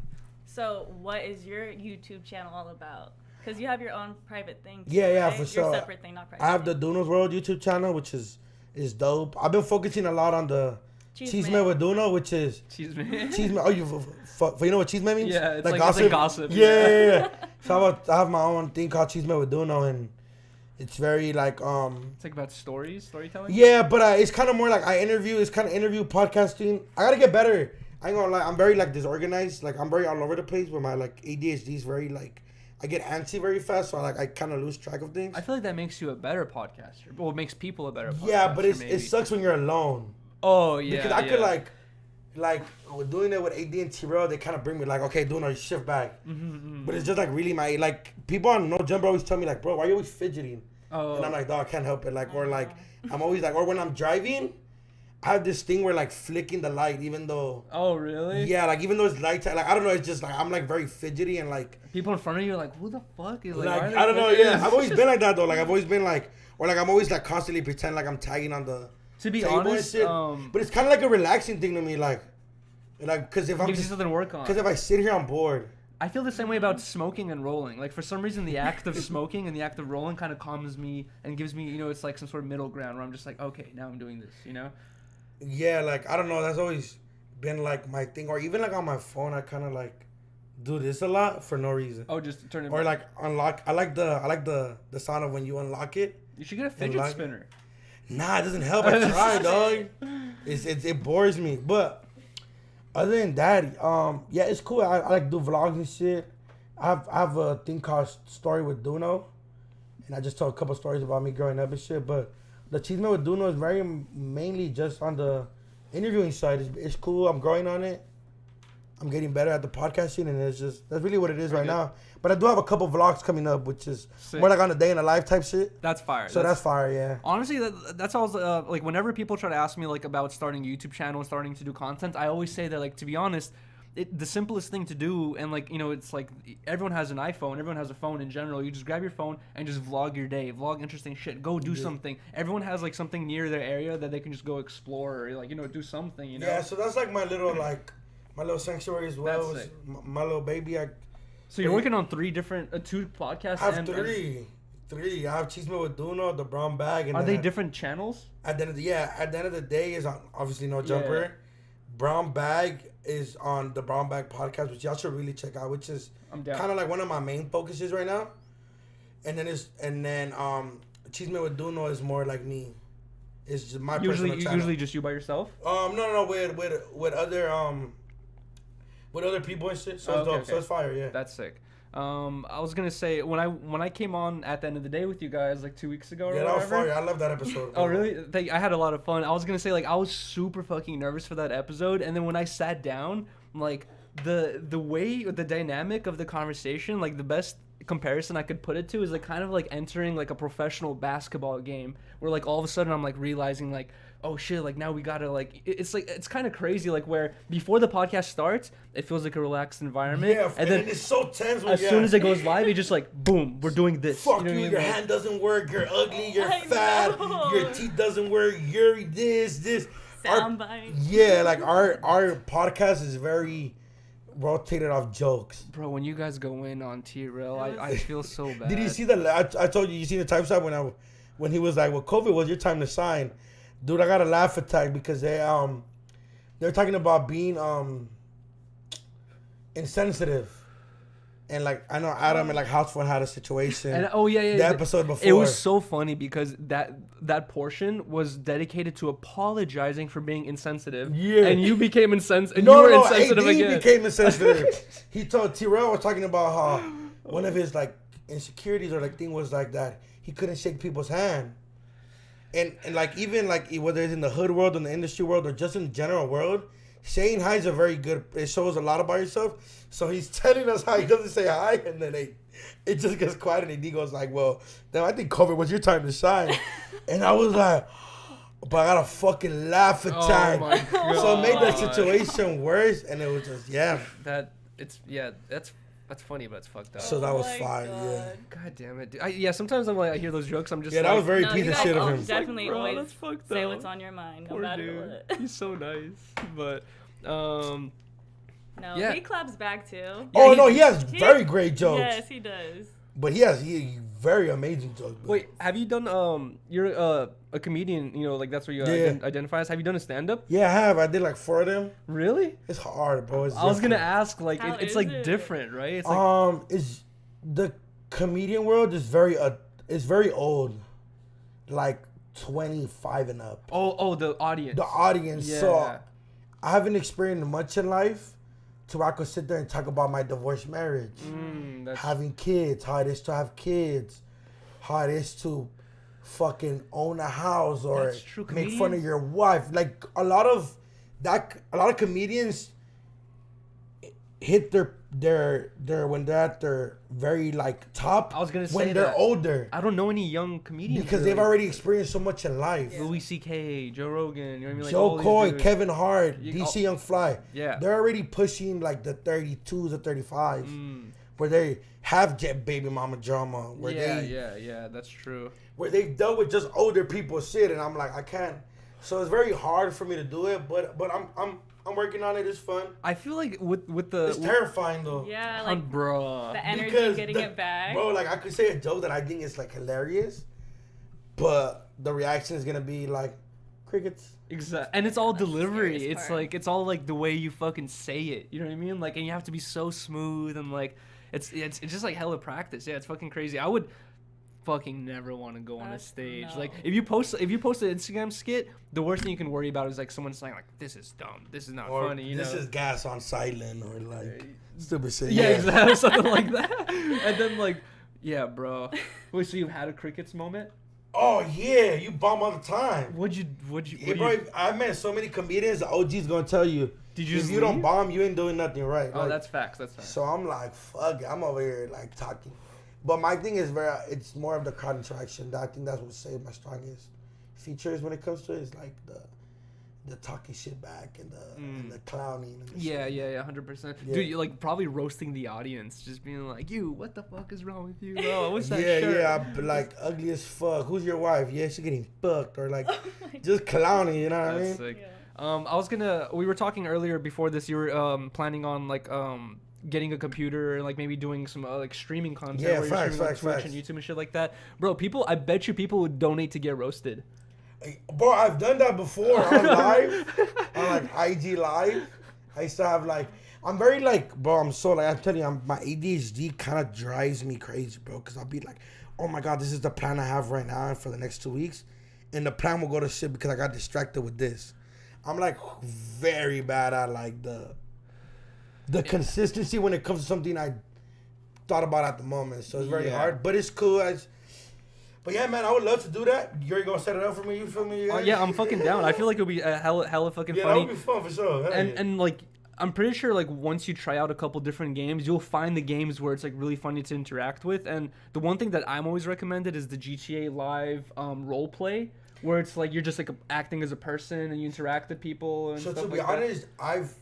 so what is your YouTube channel all about? Because you have your own private thing. Too, yeah, right? for sure. Your separate thing, not private. I have the DoKnowsWorld YouTube channel, which is dope. I've been focusing a lot on the Cheese Man with DoKnow, which is Cheese Man. Oh, you know what Cheese Man means? Yeah, it's like gossip. It's like gossip. Yeah. So I have my own thing called Cheese Man with DoKnow, and it's very It's like about storytelling. Yeah, but it's kind of more I interview. It's kind of interview podcasting. I gotta get better. I ain't gonna lie. I'm very disorganized. I'm very all over the place. But my ADHD is very I get antsy very fast, so I kind of lose track of things. I feel like that makes you a better podcaster. Well, it makes people a better podcaster. Yeah, but it sucks when you're alone. Oh, yeah. Because I could with doing it with AD and T-Rail, they kind of bring me okay, DoKnow, you shift back. Mm-hmm. But it's just really my, people on No Jumper always tell me bro, why are you always fidgeting? Oh. And I'm like, dog, I can't help it. I'm always or when I'm driving, I have this thing where flicking the light, even though. Oh really? Yeah, even though it's lights, I don't know. It's just I'm very fidgety and people in front of you are who the fuck is I don't know. Yeah, I've always been like that though. I've always been or I'm always constantly pretend I'm tagging on the. To be honest, but it's kind of a relaxing thing to me, because if I'm gives you something to work on. Because if I sit here, I'm bored. I feel the same way about smoking and rolling. For some reason, the act of smoking and the act of rolling kind of calms me and gives me, it's some sort of middle ground where I'm just okay, now I'm doing this, Yeah, I don't know. That's always been my thing. Or even on my phone, I kind of do this a lot for no reason. Oh, just turn it. Or unlock. I like the sound of when you unlock it. You should get a fidget spinner. Nah, it doesn't help. I tried, dog. It bores me. But other than that, yeah, it's cool. I like do vlogs and shit. I have a thing called Story with DoKnow, and I just tell a couple stories about me growing up and shit. But the Cheese Man with DoKnow is very mainly just on the interviewing side. It's cool. I'm growing on it. I'm getting better at the podcasting, and that's really what it is right now. But I do have a couple vlogs coming up, which is sick. More on a day in a life type shit. That's fire. So that's fire, yeah. Honestly, that's always whenever people try to ask me about starting a YouTube channel and starting to do content, I always say that to be honest, the simplest thing to do, and it's everyone has an iPhone, everyone has a phone in general. You just grab your phone and just vlog your day, vlog interesting shit, go do something. Everyone has something near their area that they can just go explore or do something. Yeah, so that's my little my little sanctuary as well. My little baby. So you're working on 3 different 2 podcasts. I have three. I have Cheese Man with DoKnow, the Brown Bag. And are they different channels? At the end of the day is on obviously No Jumper. Yeah. Brown Bag is on the Brown Bag podcast, which y'all should really check out. Which is kind of one of my main focuses right now. And then Cheese Man with DoKnow is more like me. It's just my personal channel. Usually just you by yourself. No, with other people and shit. So it's dope. Okay. So it's fire, yeah. That's sick. I was gonna say when I came on at the end of the day with you guys 2 weeks ago. Yeah, that was fire. I love that episode. Oh really? I had a lot of fun. I was gonna say I was super fucking nervous for that episode, and then when I sat down, the way the dynamic of the conversation, the best comparison I could put it to is like kind of like entering like a professional basketball game where like all of a sudden I'm like realizing like, oh shit, like now we gotta like it's like it's kind of crazy like where before the podcast starts it feels like a relaxed environment, Yeah, and then it's so tense when as soon as it goes live, it just like boom, we're doing this. fuck know you, what I mean? your Like, hand doesn't work, you're ugly, you're I fat, know. your teeth doesn't work, you're this. Soundbite. Yeah, like our podcast is very rotated off jokes. bro, when you guys go in on T-Rail, I feel so bad. Did you see that? I told you seen the time stamp when he was like, well, COVID was your time to shine. Dude, I got a laugh attack because they're talking about being insensitive. And like I know Adam and like House Fun had a situation. And the the episode before. It was so funny because that portion was dedicated to apologizing for being insensitive. Yeah. And you became insensitive. You were insensitive AD again. became insensitive. He told Terrell was talking about how one of his like insecurities or like thing was like that he couldn't shake people's hand. And like even like whether it's in the hood world, in the industry world, or just in the general world, saying hi is a very good. It shows a lot about yourself. So he's telling us how he doesn't say hi, and then it just gets quiet, and he goes like, "Well, then I think COVID was your time to shine." And I was like, "But I got a fucking laugh attack." my So it made that God. situation worse, and it was just That's funny, but it's fucked up. So that was my fine. God. Yeah. God damn it, dude. Sometimes I'm like, I hear those jokes, I'm just Yeah, like, that was very No, piece you of guys shit of all him. definitely Bro, always that's fucked say up. what's on your mind, no poor matter dude. what. He's so nice, but No, Yeah. he claps back too. Yeah, Oh he- no, he has he- very great jokes. Yes, he does. But he very amazing jokes. bro. wait, have you done you're a comedian, like that's what you Yeah. identify as. Have you done a stand-up? Yeah, I have. I did like 4 of them. Really? It's hard, bro. It's I was gonna different. ask, like, How it's is like it? different, right? It's like, It's the comedian world is it's very old, like 25 and up. oh, the audience. The audience. Yeah. So I haven't experienced much in life to where I could sit there and talk about my divorced marriage, That's having kids, how it is to have kids, how it is to fucking own a house or That's true. make fun of Comedians- your wife. Like a lot of comedians hit their when they're at their very like top. I was gonna say when they're that. older I don't know any young comedians because really. they've already experienced so much in life. Louis C.K., Joe Rogan, you know what I mean? Like, all Joe these Coy, dudes. Kevin Hart, You- DC Young Fly. Yeah. They're already pushing like the 32s or 35s Mm. where they have jet baby mama drama where Yeah, that's true. where they've dealt with just older people shit, and I'm like, I can't. So it's very hard for me to do it, but I'm working on it. It's fun. I feel like with the It's terrifying though. Yeah, like bruh. the energy Because getting it back. Bro, like I could say a joke that I think is like hilarious, but the reaction is gonna be like crickets. Exactly, and it's all That's the delivery. scariest It's part. like it's all like the way you fucking say it. You know what I mean? Like, and you have to be so smooth and like it's just like hella practice. Yeah, it's fucking crazy. I would fucking never want to go on a That's- stage. no. Like if you post an Instagram skit, the worst thing you can worry about is like someone saying like, "This is dumb. This is not Or funny." You this know? is gas on silent or like stupid shit. Yeah, exactly, something like that. And then like, yeah, bro. Wait, so you've had a crickets moment? Oh yeah, you bomb all the time. What'd you? Yeah, bro, I met so many comedians. The OG's gonna tell you. Did you if just you don't leave? bomb, you ain't doing nothing right. Oh, Like, that's facts. That's facts. so I'm like, fuck it. I'm over here like talking, but my thing is it's more of the crowd interaction. I think that's what saved my strongest features when it comes to it. Is like the talking shit back and the clowning. And the Yeah, shit. 100%. Yeah. Dude, you like probably roasting the audience, just being like, "You, what the fuck is wrong with you? Oh, what's that Yeah, shirt?" yeah, I'd be like ugly as fuck. Who's your wife? Yeah, she's getting fucked, or like Oh just clowning. You know what I That's mean? sick. We were talking earlier before this. You were planning on like getting a computer and like maybe doing some like streaming content. Yeah, where you're facts, streaming on facts, Twitch facts. and YouTube and shit like that, bro. I bet you people would donate to get roasted. Bro, I've done that before on live, on like IG live. I used to have like, I'm very like, bro, I'm so like, I'm telling you, my ADHD kind of drives me crazy, bro. Cause I'll be like, oh my God, this is the plan I have right now for the next 2 weeks. And the plan will go to shit because I got distracted with this. I'm like very bad at like the consistency when it comes to something I thought about at the moment. So it's very Yeah. hard, but it's cool. But yeah, man, I would love to do that. You're gonna set it up for me. You feel me? Yeah, I'm fucking down. I feel like it'll be hella fucking Yeah, funny. that would be fun for sure. Hell yeah. And like I'm pretty sure like once you try out a couple different games, you'll find the games where it's like really funny to interact with. And the one thing that I'm always recommended is the GTA Live role play, where it's like you're just like acting as a person and you interact with people and So stuff to be like that. honest,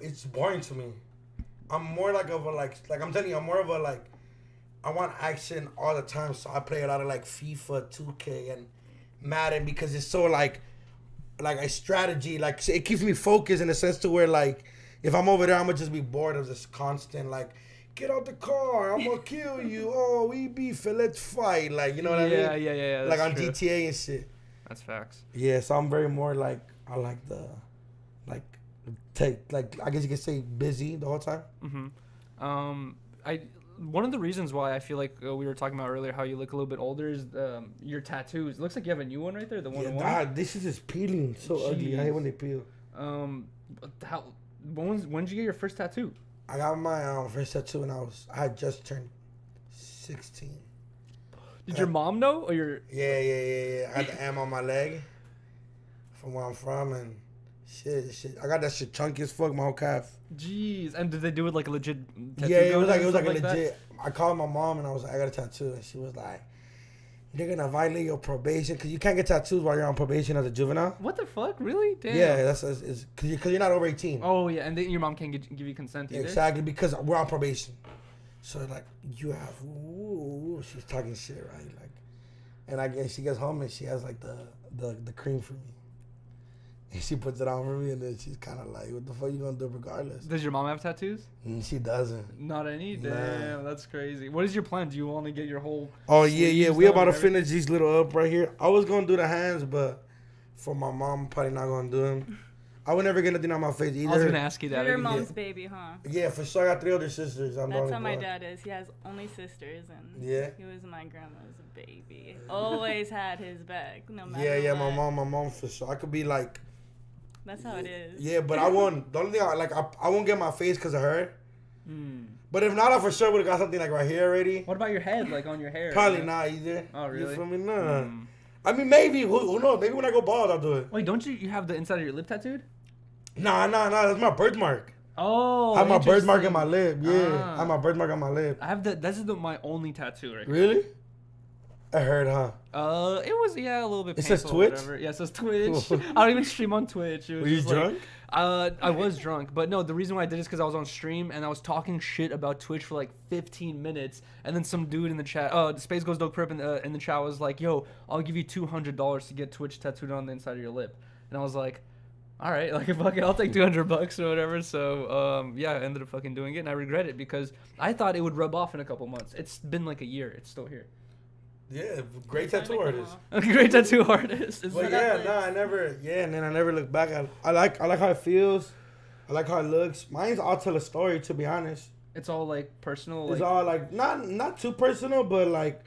it's boring to me. I'm more like I'm telling you, I'm more of a like, I want action all the time. So I play a lot of like FIFA, 2K, and Madden because it's so like a strategy. Like so it keeps me focused in a sense to where like if I'm over there, I'm gonna just be bored of this constant like, get out the car, I'm gonna kill you. Oh, we beefing, let's fight. Like you know what I mean? Yeah. Like on true. GTA and shit. That's facts. Yeah, so I'm very more like I like the I guess you could say busy the whole time. One of the reasons why I feel like we were talking about earlier how you look a little bit older is your tattoos. It looks like you have a new one right there, the one. Yeah, this is just peeling so ugly. I hate when they peel. When did you get your first tattoo? I got my first tattoo when I had just turned 16. Did your mom know or your? Yeah. I had the M on my leg from where I'm from and shit. I got that shit chunky as fuck, my whole calf. Jeez, and did they do it like a legit tattoo? Yeah, it was like a that? legit. I called my mom and I was like, I got a tattoo, and she was like, they're gonna violate your probation because you can't get tattoos while you're on probation as a juvenile. What the fuck? Really? Damn. Yeah, that's because you're not over 18. Oh yeah, and then your mom can't give you consent either. Exactly, because we're on probation. So like you have, she's talking shit, right? Like, and I guess she gets home and she has like the cream for me, and she puts it on for me, and then she's kind of like, what the fuck you gonna do regardless? Does your mom have tattoos? She doesn't. Not any. Nah. Damn, that's crazy. What is your plan? Do you want to get your whole? Oh yeah. We done about to and everything? finish these little up right here. I was gonna do the hands, but for my mom, I'm probably not gonna do them. I would never get nothing on my face either. I was gonna ask you that. You're your mom's baby, huh? Yeah, for sure. I got 3 older sisters. I'm the That's only how my boy. dad is. He has only sisters, and Yeah. he was my grandma's baby. Always had his back, no matter Yeah. what. My mom for sure. I could be like. That's how it is. Yeah, but I won't. The only thing I won't get my face because of her. But if not, I for sure would have got something like right here already. What about your head, like on your hair? Probably not either. Oh, really? You feel me? Nah. I mean, maybe. Who knows? Maybe when I go bald, I'll do it. Wait, don't you have the inside of your lip tattooed? Nah. That's my birthmark. Oh, I have my birthmark interesting. in my lip. Yeah, Ah. I have my birthmark on my lip. I have that. This is my only tattoo right here. Really? I heard, huh? It was a little bit. It says painful, Twitch? whatever. Yeah, it says Twitch. I don't even stream on Twitch. It was Were you just like- drunk? I was drunk, but no. The reason why I did it is because I was on stream and I was talking shit about Twitch for like 15 minutes, and then some dude in the chat, Space Goes Dope Crip in the chat was like, "Yo, I'll give you $200 to get Twitch tattooed on the inside of your lip," and I was like, all right, like fuck it, I'll take $200 or whatever. So I ended up fucking doing it, and I regret it because I thought it would rub off in a couple months. It's been like a year. It's still here. Yeah, great tattoo artist. A great tattoo artist. But I never. Yeah, and then I never look back. I like how it feels. I like how it looks. Mine's all tell a story. To be honest, It's all like personal. it's Like, all like not too personal, but like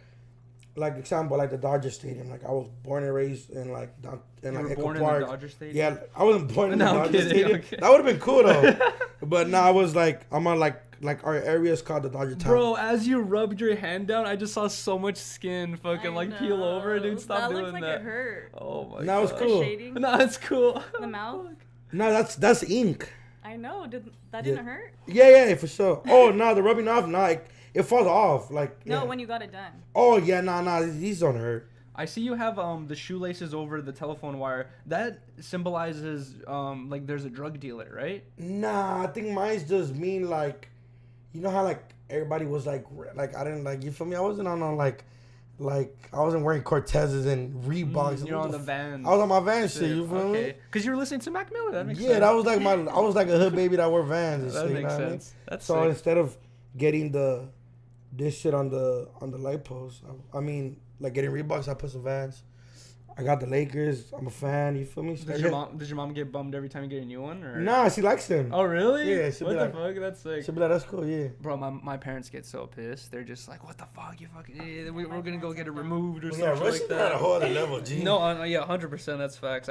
example like the Dodger Stadium. Like I was born and raised in like you like were Echo born in Park. the Dodger Stadium. Yeah, I wasn't born in the No, I'm Dodger kidding, Stadium. okay. That would have been cool though. But no, I was like I'm on like our area is called the Dodger Town. Bro, as you rubbed your hand down, I just saw so much skin fucking like peel over, dude. Stop doing looks like that. it hurt. Oh my god. Now it's cool. The shading, No, it's cool. the mouth. No, that's ink. I know. Didn't hurt? Yeah, for sure. Oh no, the rubbing off, like it falls off. Like No, yeah. when you got it done. Oh yeah, nah, these don't hurt. I see you have the shoelaces over the telephone wire. That symbolizes like there's a drug dealer, right? Nah, I think mine's just mean like, you know how like everybody was like I didn't like you feel me. I wasn't on like I wasn't wearing Cortezes and Reeboks. You're on the van. I was on my van shit. You feel me? Okay. Because you were listening to Mac Miller. That makes sense. Yeah, that was like I was like a hood baby that wore Vans and That shit. You makes know what I mean? sense. That's So sick. instead of getting this shit on the light post, I mean like getting Reeboks, I put some Vans. I got the Lakers. I'm a fan. You feel me? Does your mom get bummed every time you get a new one? Or? Nah, she likes them. Oh really? Yeah, she'll What be the like- fuck? That's sick. She'll be like, that's cool, yeah. Bro, my parents get so pissed. They're just like, what the fuck? You fucking. We're gonna go get it removed or Yeah, something Russia's like that. at a whole other level, G. No, yeah, 100%. That's facts.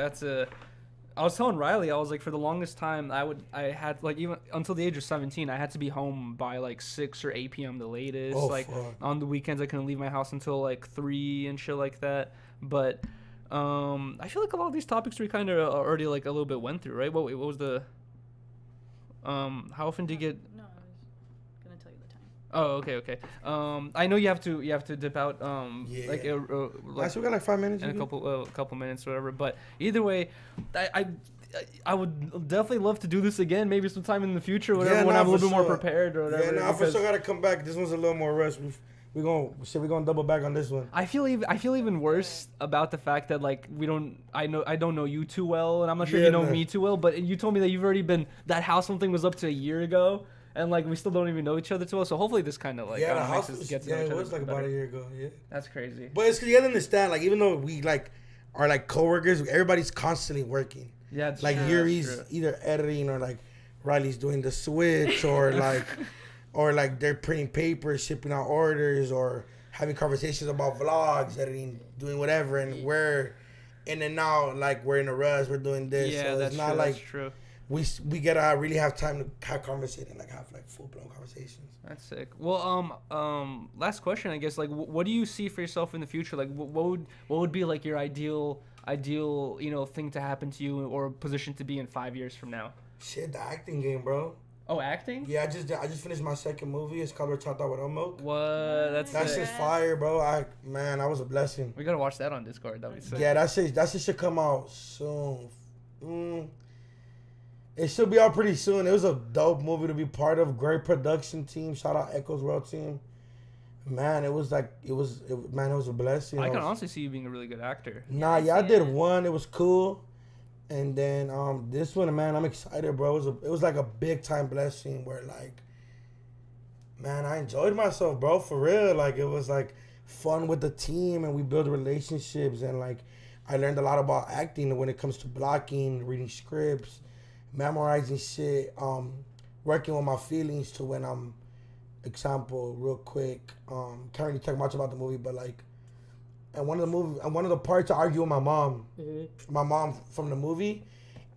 I was telling Rylee, I was like, for the longest time, I had like even until the age of 17, I had to be home by like 6 or 8 p.m. the latest. Oh, like fuck. on the weekends, I couldn't leave my house until like 3 and shit like that. But I feel like a lot of these topics we kind of already like a little bit went through, right? What was the? How often do you get? No, I was gonna tell you the time. Oh, okay. I know you have to dip out. Yeah. Like Last we got like 5 minutes. in a you good? couple minutes or whatever. But either way, I would definitely love to do this again, maybe sometime in the future, whatever, Yeah, when nah, I'm a little for bit more sure. prepared or whatever. Yeah, nah, for because sure gotta come back. This one's a little more rushed. We're gonna double back on this one. I feel even worse about the fact that like I don't know you too well, and I'm not sure Yeah, you know nah. me too well. But you told me that you've already been that house thing was up to a year ago, and like we still don't even know each other too well. So hopefully this kind of like Yeah, I the don't know, house makes us was, get to yeah, know each it other was like better. about a year ago. Yeah. That's crazy. But it's 'cause you gotta understand, like, even though we like are like coworkers, everybody's constantly working. Yeah, it's Like true, Yuri's that's true. either editing or like Rylee's doing the switch or like they're printing papers, shipping out orders, or having conversations about vlogs, editing, doing whatever, and we're in and out, like we're in a rush, we're doing this. Yeah, so that's it's not true. like That's true. we gotta really have time to have conversation, like have like full blown conversations. That's sick. Well, last question, I guess. Like, what do you see for yourself in the future? Like, what would be like your ideal, thing to happen to you or position to be in 5 years from now? Shit, the acting game, bro. Oh, acting? Yeah, I just finished my second movie. It's called Rachata with Milk. What? That's That sick. shit's fire, bro. That was a blessing. We gotta watch that on Discord. That'd be sick. Yeah, that shit should come out soon. It should be out pretty soon. It was a dope movie to be part of. Great production team. Shout out Echoes World team. Man, it was a blessing. I can honestly see you being a really good actor. Nah, yeah, I did one. It was cool. And then this one, man, I'm excited, bro. It was like a big time blessing where like, man, I enjoyed myself, bro, for real. Like it was like fun with the team and we built relationships and like I learned a lot about acting when it comes to blocking, reading scripts, memorizing shit, working with my feelings to when I'm, example, real quick, can't really talk much about the movie, but like, and one of the parts I argue with my mom, from the movie,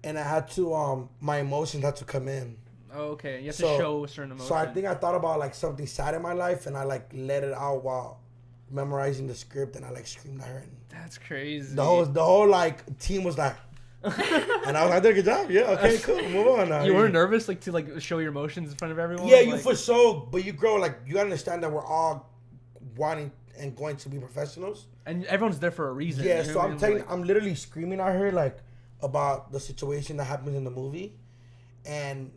and I had to, my emotions had to come in. Oh, okay. You have So- to show a certain emotion. So I think I thought about like something sad in my life, and I like let it out while memorizing the script, and I like screamed at her. And That's crazy. the whole like team was like, and I was like, I did a good job. Yeah, okay, cool, move on now. You weren't nervous, like to like show your emotions in front of everyone? Yeah, you Like- for sure, but you grow like you understand that we're all wanting and going to be professionals. And everyone's there for a reason. Yeah, you know so what I mean? Like- I'm literally screaming at her like about the situation that happens in the movie, and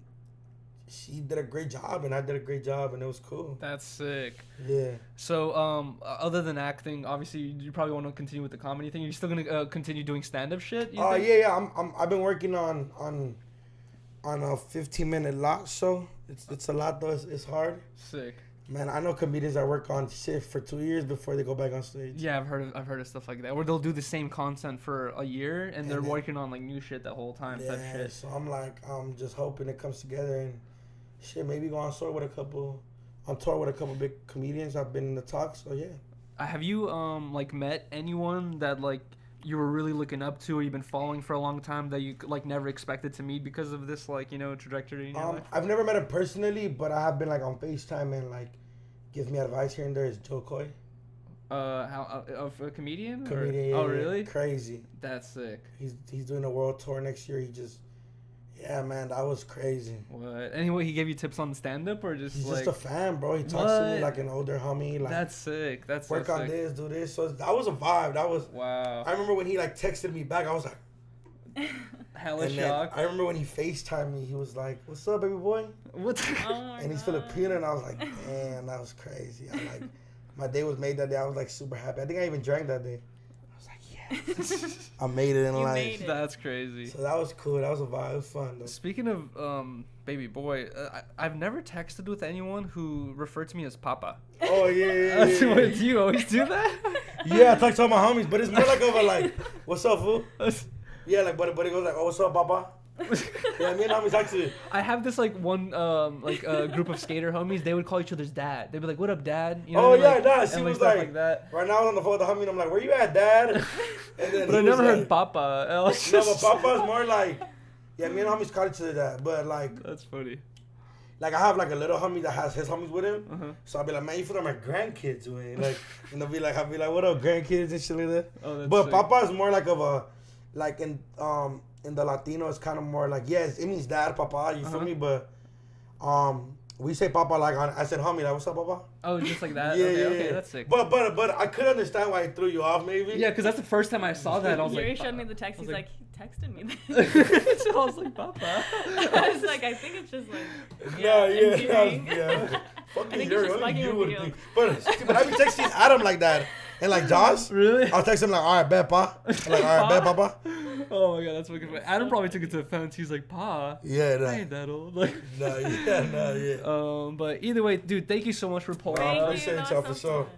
she did a great job, and I did a great job, and it was cool. That's sick. Yeah. So, other than acting, obviously you probably want to continue with the comedy thing. You're still gonna continue doing stand-up shit? You think? Yeah. I've been working on a 15-minute lot show. It's a lot though. It's hard. Sick. Man, I know comedians that work on shit for 2 years before they go back on stage. Yeah, I've heard of stuff like that. Where they'll do the same content for a year and they're then- working on like new shit that whole time. Type Yeah, shit. so I'm like, I'm just hoping it comes together and shit. Maybe go on tour with a couple big comedians. I've been in the talks, so yeah. Have you like met anyone that like you were really looking up to or you've been following for a long time that you like never expected to meet because of this like trajectory in your life? I've never met him personally, but I have been like on FaceTime and like gives me advice here and there. Is Joe Coy. Of a comedian? Or- Comedian. Oh, really? Crazy. That's sick. He's doing a world tour next year. Yeah, man, that was crazy. What? Anyway, he gave you tips on stand-up or just He's like... just a fan, bro. He talks to me What? like an older homie. Like, That's sick. That's work so on sick. this, do this. So that was a vibe. Wow. I remember when he like texted me back. I was like, Hella and then shocked. I remember when he FaceTimed me. He was like, "What's up, baby boy?" What? Oh my And he's God. Filipino, and I was like, "Damn, that was crazy." I'm like, my day was made that day. I was like super happy. I think I even drank that day. I was like, yes, I made it in You life. made it. That's crazy. So that was cool. That was a vibe. It was fun though. Speaking of baby boy, I've never texted with anyone who referred to me as Papa. Oh yeah. Do you always do that? Yeah, I talk to all my homies, but it's more like of a like, "What's up, fool?" Yeah, like, but it goes like, "Oh, what's up, Papa?" Yeah, me and homies actually. I have this like one group of skater homies. They would call each other's dad. They'd be like, "What up, dad?" You know Oh what I mean? yeah, Like, nah. She and, was stuff like that. right now I was on the phone with the homie, and I'm like, "Where you at, dad?" And then But he I never was heard like, Papa. I was No, but just- Papa's more like, yeah, me and homies call each other that, but like That's funny. I have like a little homie that has his homies with him, Uh-huh. so I'll be like, "Man, you feel like my grandkids, man." Like, and I'll be like, "What up, grandkids?" and shit like that. Oh, that's But sick. Papa's more like of a, like in the Latino, it's kind of more like, yes, it means dad, Papa. You feel Uh-huh. me? But We say Papa like on. I said, homie, like, what's up, Papa? Oh, just like that. Yeah, Okay, yeah. that's sick. But I could understand why it threw you off, maybe. Yeah, because that's the first time I saw that. I was Yuri like, showed me the text. He's like, he texted me like, so I was like, Papa. I was like, I think it's just like, Yeah, endearing. yeah. I Fucking think Yuri, he's just what fucking you with would you. think. But I be texting Adam like that. And like Josh, Really? I'll text him like, all right, bet, pa. I'm like, all right, bet, papa. Oh my god, that's fucking funny. Adam probably took it to offense. He's like, Pa, Yeah, I ain't that old. Like, yeah. But either way, dude, thank you so much for pulling Thank up. you. appreciate That y'all was for so sure. fun.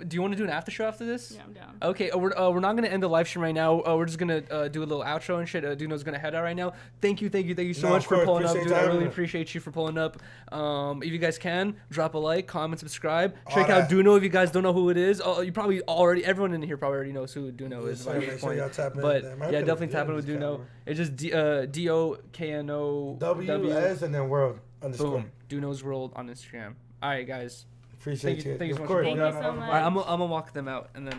Do you want to do an after show after this? Yeah, I'm down. Okay, we're not gonna end the live stream right now. We're just gonna do a little outro and shit. DoKnow's gonna head out right now. Thank you so No, much of for course, pulling up, appreciate dude. I you really having me. appreciate you for pulling up. If you guys can, drop a like, comment, subscribe. All Check out that. DoKnow if you guys don't know who it is. You probably already, everyone in here probably already knows who DoKnow is. Yes, sir. by Make this sure point. y'all tap in But there. Man, I yeah, could've definitely tap in did with this DoKnow. camera. It's just DoKNO WS and then world underscore. Boom. DoKnowsWorld on Instagram. All right, guys. Appreciate Thank you so Of much course. for Thank pulling you up. so All right, much. I'm gonna walk them out and then.